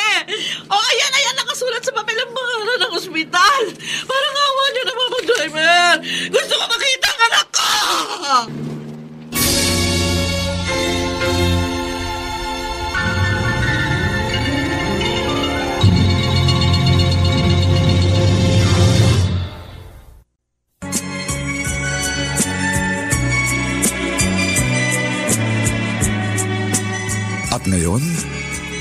Speaker 4: Ayan, nakasulat sa papel ang pangalan ng ospital. Parang awa nyo na, mamang driver. Gusto ko makita ang anak ko!
Speaker 9: At ngayon,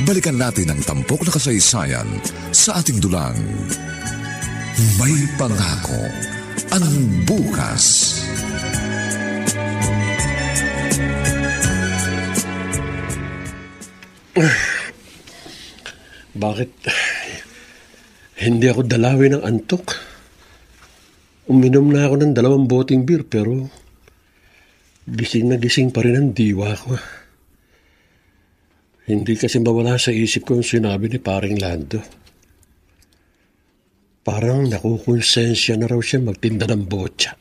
Speaker 9: balikan natin ang tampok na kasaysayan sa ating dulang. May pangako ang bukas.
Speaker 2: Bakit hindi ako dalawin ng antok? Uminom na ako ng 2 boteng beer pero gising na gising pa rin ang diwa ko. Hindi kasi mawala sa isip ko yung sinabi ni paring Lando. Parang nakukonsensya na raw siya magtinda ng botya.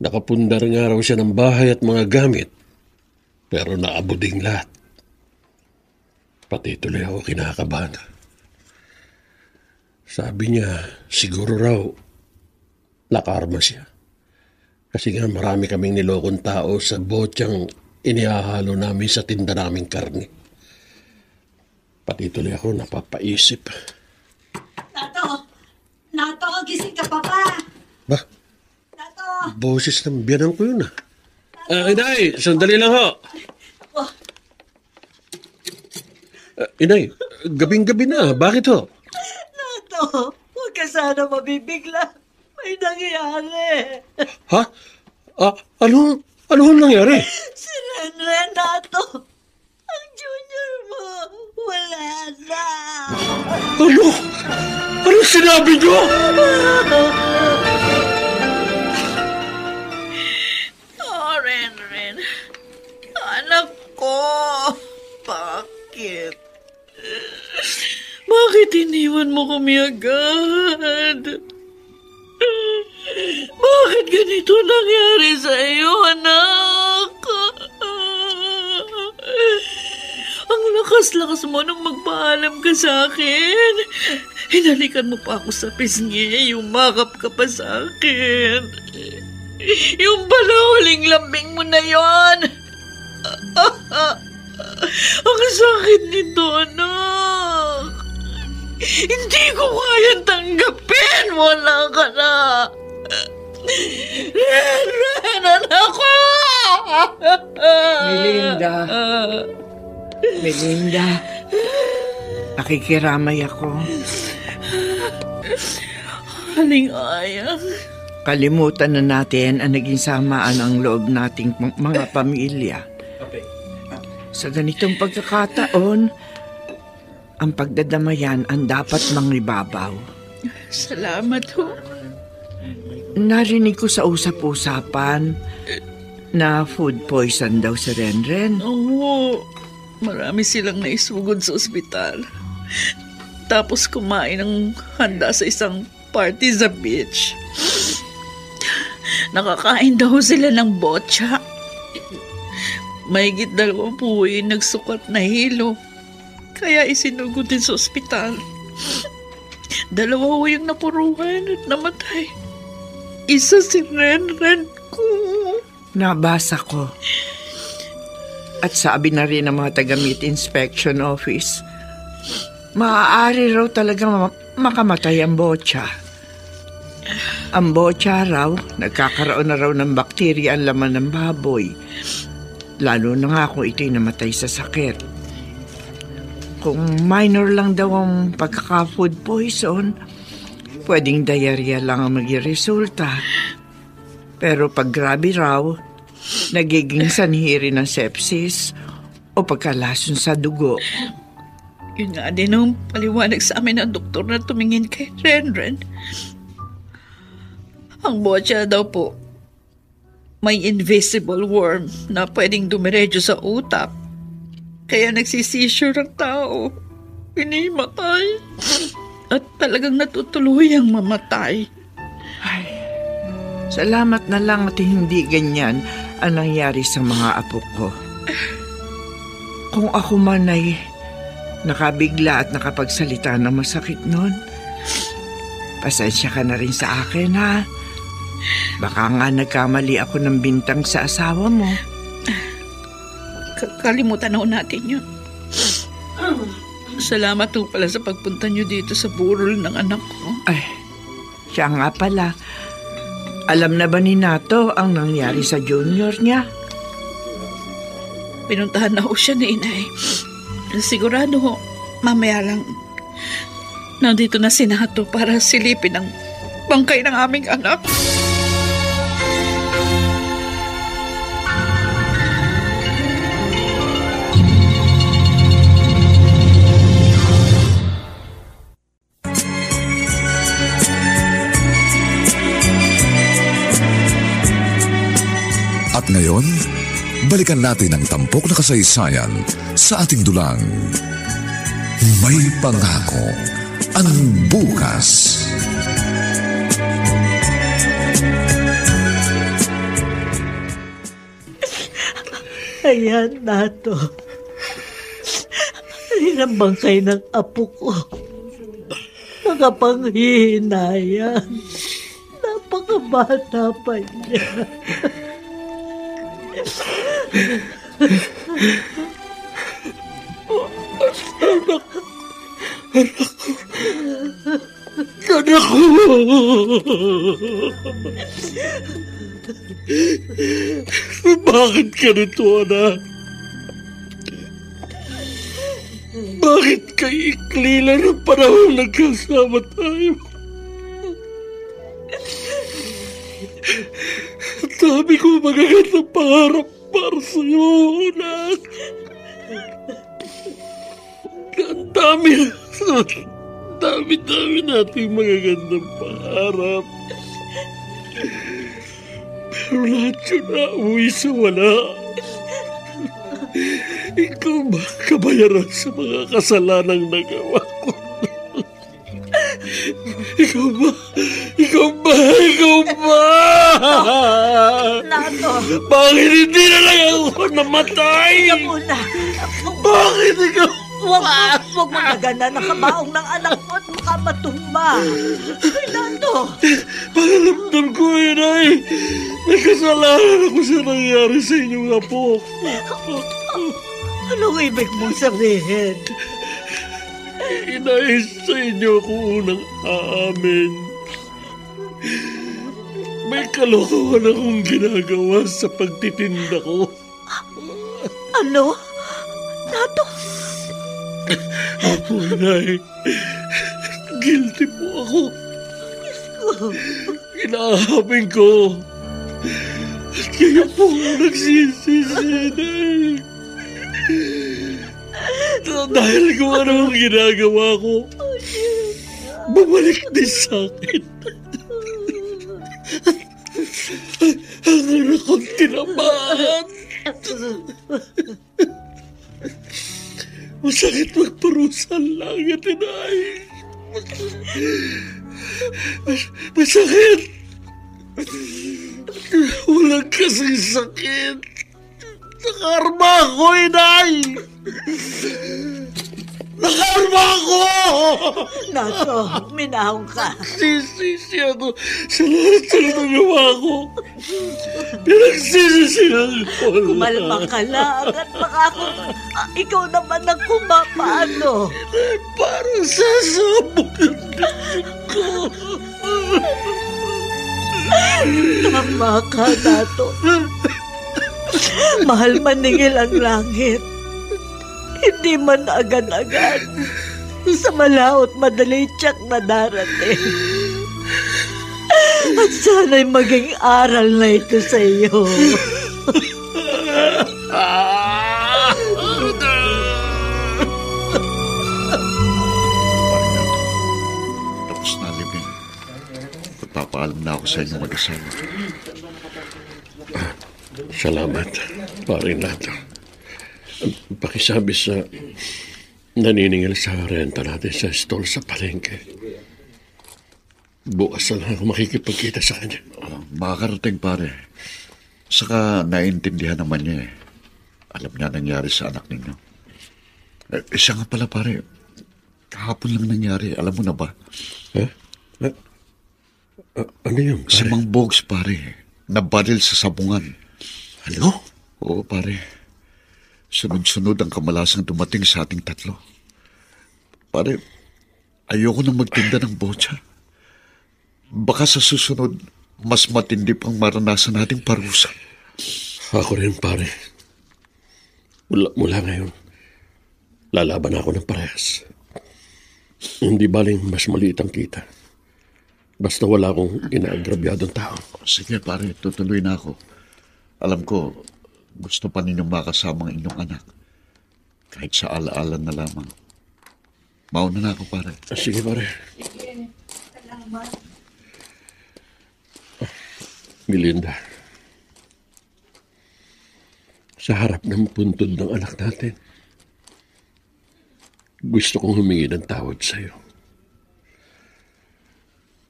Speaker 2: Nakapundar nga raw siya ng bahay at mga gamit, pero naabuding lahat. Pati tuloy ako kinakabahan. Sabi niya, siguro raw nakarma siya. Kasi nga marami kaming nilokong tao sa botyang inihahalo namin sa tinda naming karne. Pati tuloy ako napapaisip.
Speaker 10: Nato, gising ka pa ba?
Speaker 2: Ba?
Speaker 10: Nato!
Speaker 2: Boses ng biyanan ko yun Inay, sandali lang ho. Inay, gabing-gabi na. Bakit ho?
Speaker 10: Nato, huwag ka sana mabibigla. May nangyayari.
Speaker 2: Ha? Ano nangyari?
Speaker 10: Si Renren, Nato. Ang junior mo, wala na.
Speaker 2: Ano? Anong sinabi niyo?
Speaker 4: Renren. Anak ko. Bakit? Bakit iniwan mo kami agad? Bakit ganito nangyari sa iyo, anak? Ang lakas-lakas mo nung magpaalam ka sa akin. Hinalikan mo pa ako sa pisngi, yumakap ka pa sa akin. Yung pala huling lambing mo na yon. Ang sakit nito, anak. Hindi ko kayang tanggapin. Wala ka na. Ren, anak ko!
Speaker 5: Melinda, nakikiramay ako.
Speaker 4: Aling Ayang.
Speaker 5: Kalimutan na natin ang naging samaan ang loob nating mga pamilya. Sa ganitong pagkakataon, ang pagdadamayan ang dapat mangribabaw.
Speaker 4: Salamat ho.
Speaker 5: Narinig ko sa usap-usapan na food poison daw si Renren.
Speaker 12: Oo, marami silang naisugod sa ospital. Tapos kumain ng handa sa isang party sa beach. Nakakain daw sila ng botcha. Mahigit 2 buhay nagsukat na hilo. Kaya isinugod din sa ospital. 2 yung napuruhan at namatay. Isa si Renren ko.
Speaker 5: Nabasa ko. At sabi na rin ng mga taga-meat inspection office, maaari raw talaga makamatay ang botcha. Ang botcha raw, nagkakaroon na raw ng bakterya ang laman ng baboy. Lalo na nga kung ito'y namatay sa sakit. Kung minor lang daw ang pagkaka-food poison, pwedeng diarrhea lang ang magre-resulta. Pero pag grabe raw, nagiging sanhi rin ng sepsis o pagkalason sa dugo.
Speaker 12: Yun nga din ang paliwanag sa amin ng doktor na tumingin kay Renren. Ang botcha daw po, may invisible worm na pwedeng dumiretso sa utak. Kaya nagsisisure ang tao. Pinimatay. At talagang natutuluyang mamatay.
Speaker 5: Ay, salamat na lang at hindi ganyan ang nangyari sa mga apo ko. Kung ako man ay nakabigla at nakapagsalita ng masakit nun, pasensya ka na rin sa akin, ha? Baka nga nagkamali ako ng bintang sa asawa mo.
Speaker 12: Kalimutan na natin yun. Salamat po pala sa pagpunta niyo dito sa burol ng anak ko.
Speaker 5: Ay, siya nga pala. Alam na ba ni Nato ang nangyari sa junior niya?
Speaker 12: Pinuntahan na ho siya ni Inay. Sigurado ho, mamaya lang nandito na si Nato para silipin ang bangkay ng aming anak.
Speaker 9: At ngayon, balikan natin ang tampok na kasaysayan sa ating dulang. May pangako ang bukas.
Speaker 10: Ayan, Nato. Ayan ang bangkay ng apo ko. Nakapanghihinayang. Napakabata pa niya.
Speaker 2: Anak ko! Bakit ganito, anak? Bakit kay iklila ng panahon nagkasama tayo? Dami ko magagandang pangarap para sa'yo, anak. Ang dami nating magagandang pangarap. Pero lahat yun nauwi sa wala. Ikaw ba kabayaran sa mga kasalanang nagawa ko? Ikaw ba?
Speaker 10: Nato!
Speaker 2: Bakit hindi na lang ako namatay?
Speaker 10: Ika muna!
Speaker 2: Bakit ikaw?
Speaker 10: Huwag mo nagana nakabaong ng anak mo at baka matumba. Ay, Nato!
Speaker 2: Panalamdam ko yun ay may kasalanan ako sa nangyari sa inyong apo.
Speaker 10: Anong ibig mong sabihin?
Speaker 2: Inayos sa inyo ako unang aamin. May kalokohan akong ginagawa sa pagtitinda ko.
Speaker 10: Ano? Nato?
Speaker 2: Opo, Inay. Guilty po ako. Inaamin ko. At kayo po nagsisisi, Inay. Dahil kung ano ang ginagawa ko, bumalik din sa akin. At akong tinamaan. Masakit magparusa ang langit, inay. Masakit. Walang kasing sakit. Nakarma ako, inay. Nakarma ako!
Speaker 10: Nato, minahong ka.
Speaker 2: Sisisi ako sa lahat ng nagawa ko. Pinagsisisihan ko.
Speaker 10: Kumalma ka lang at baka ikaw naman ang kumapaano.
Speaker 2: Parang sasabog ang dibdib ko.
Speaker 10: Tama ka, Nato. Mahal maningil ang langit. Hindi man agad-agad. Sa malaot madali tiyak na darating. At sana'y maging aral na ito sa iyo.
Speaker 6: Tapos na, Libing. Magpapaalam na ako sa inyo mag-asawa.
Speaker 2: Salamat, pare Nato. Pakisabi sa naniningil sa renta natin sa stall sa palengke. Bukas na lang ako makikipagkita sa kanya.
Speaker 6: Makakarating, pare. Saka naiintindihan naman niya eh. Alam niya nangyari sa anak ninyo. Siya nga pala, pare. Kahapon lang nangyari. Alam mo na ba?
Speaker 2: Ano yun, pare?
Speaker 6: Si Mang Bogs, pare. Nabaril sa sabungan.
Speaker 2: Ano?
Speaker 6: Oo, pare. Sunod-sunod ang kamalasang dumating sa ating tatlo. Pare, ayoko nang magtinda ng botsa. Baka sa susunod, mas matindi pang maranasan nating parusa.
Speaker 2: Ako rin, pare. Mula ngayon, lalaban ako ng parehas. Hindi baling mas maliit ang kita. Basta wala akong inaagrabyadong tao.
Speaker 6: Sige, pare, tutuloy na ako. Alam ko, gusto pa ninyong makasama ang inyong anak. Kahit sa alaala na lamang. Mauna na ako, pare.
Speaker 2: Sige, pare. Melinda, sa harap ng puntod ng anak natin, gusto kong humingi ng tawad sa'yo.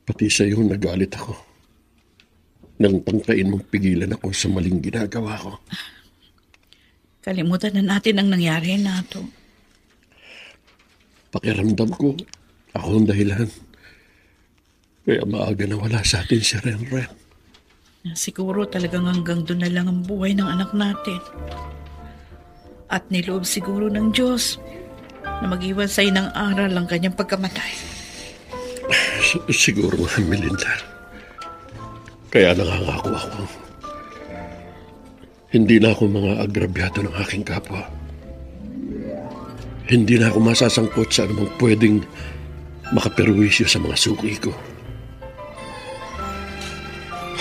Speaker 2: Pati sa'yo nagalit ako nang tangkain mong pigilan ako sa maling ginagawa ko.
Speaker 4: Kalimutan na natin ang nangyari, Nato.
Speaker 2: Pakiramdam ko, ako ang dahilan. Kaya maaga na wala sa atin si Renren.
Speaker 4: Siguro talagang hanggang doon na lang ang buhay ng anak natin. At niloob siguro ng Diyos na mag-iwan sa'yo ng aral ang kanyang pagkamatay.
Speaker 2: Siguro nga, Melinda. Kaya nangangako ako. Hindi na ako mga agrabyado ng aking kapwa. Hindi na ako masasangkot sa anumang pwedeng makaperwisyo sa mga suki ko.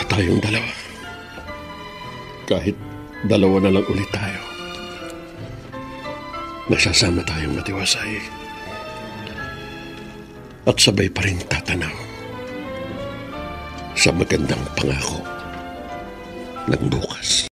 Speaker 2: At tayong dalawa, kahit dalawa na lang ulit tayo, nasasama tayong matiwasay. At sabay pa rin tatanaw sa magandang pangako ng bukas.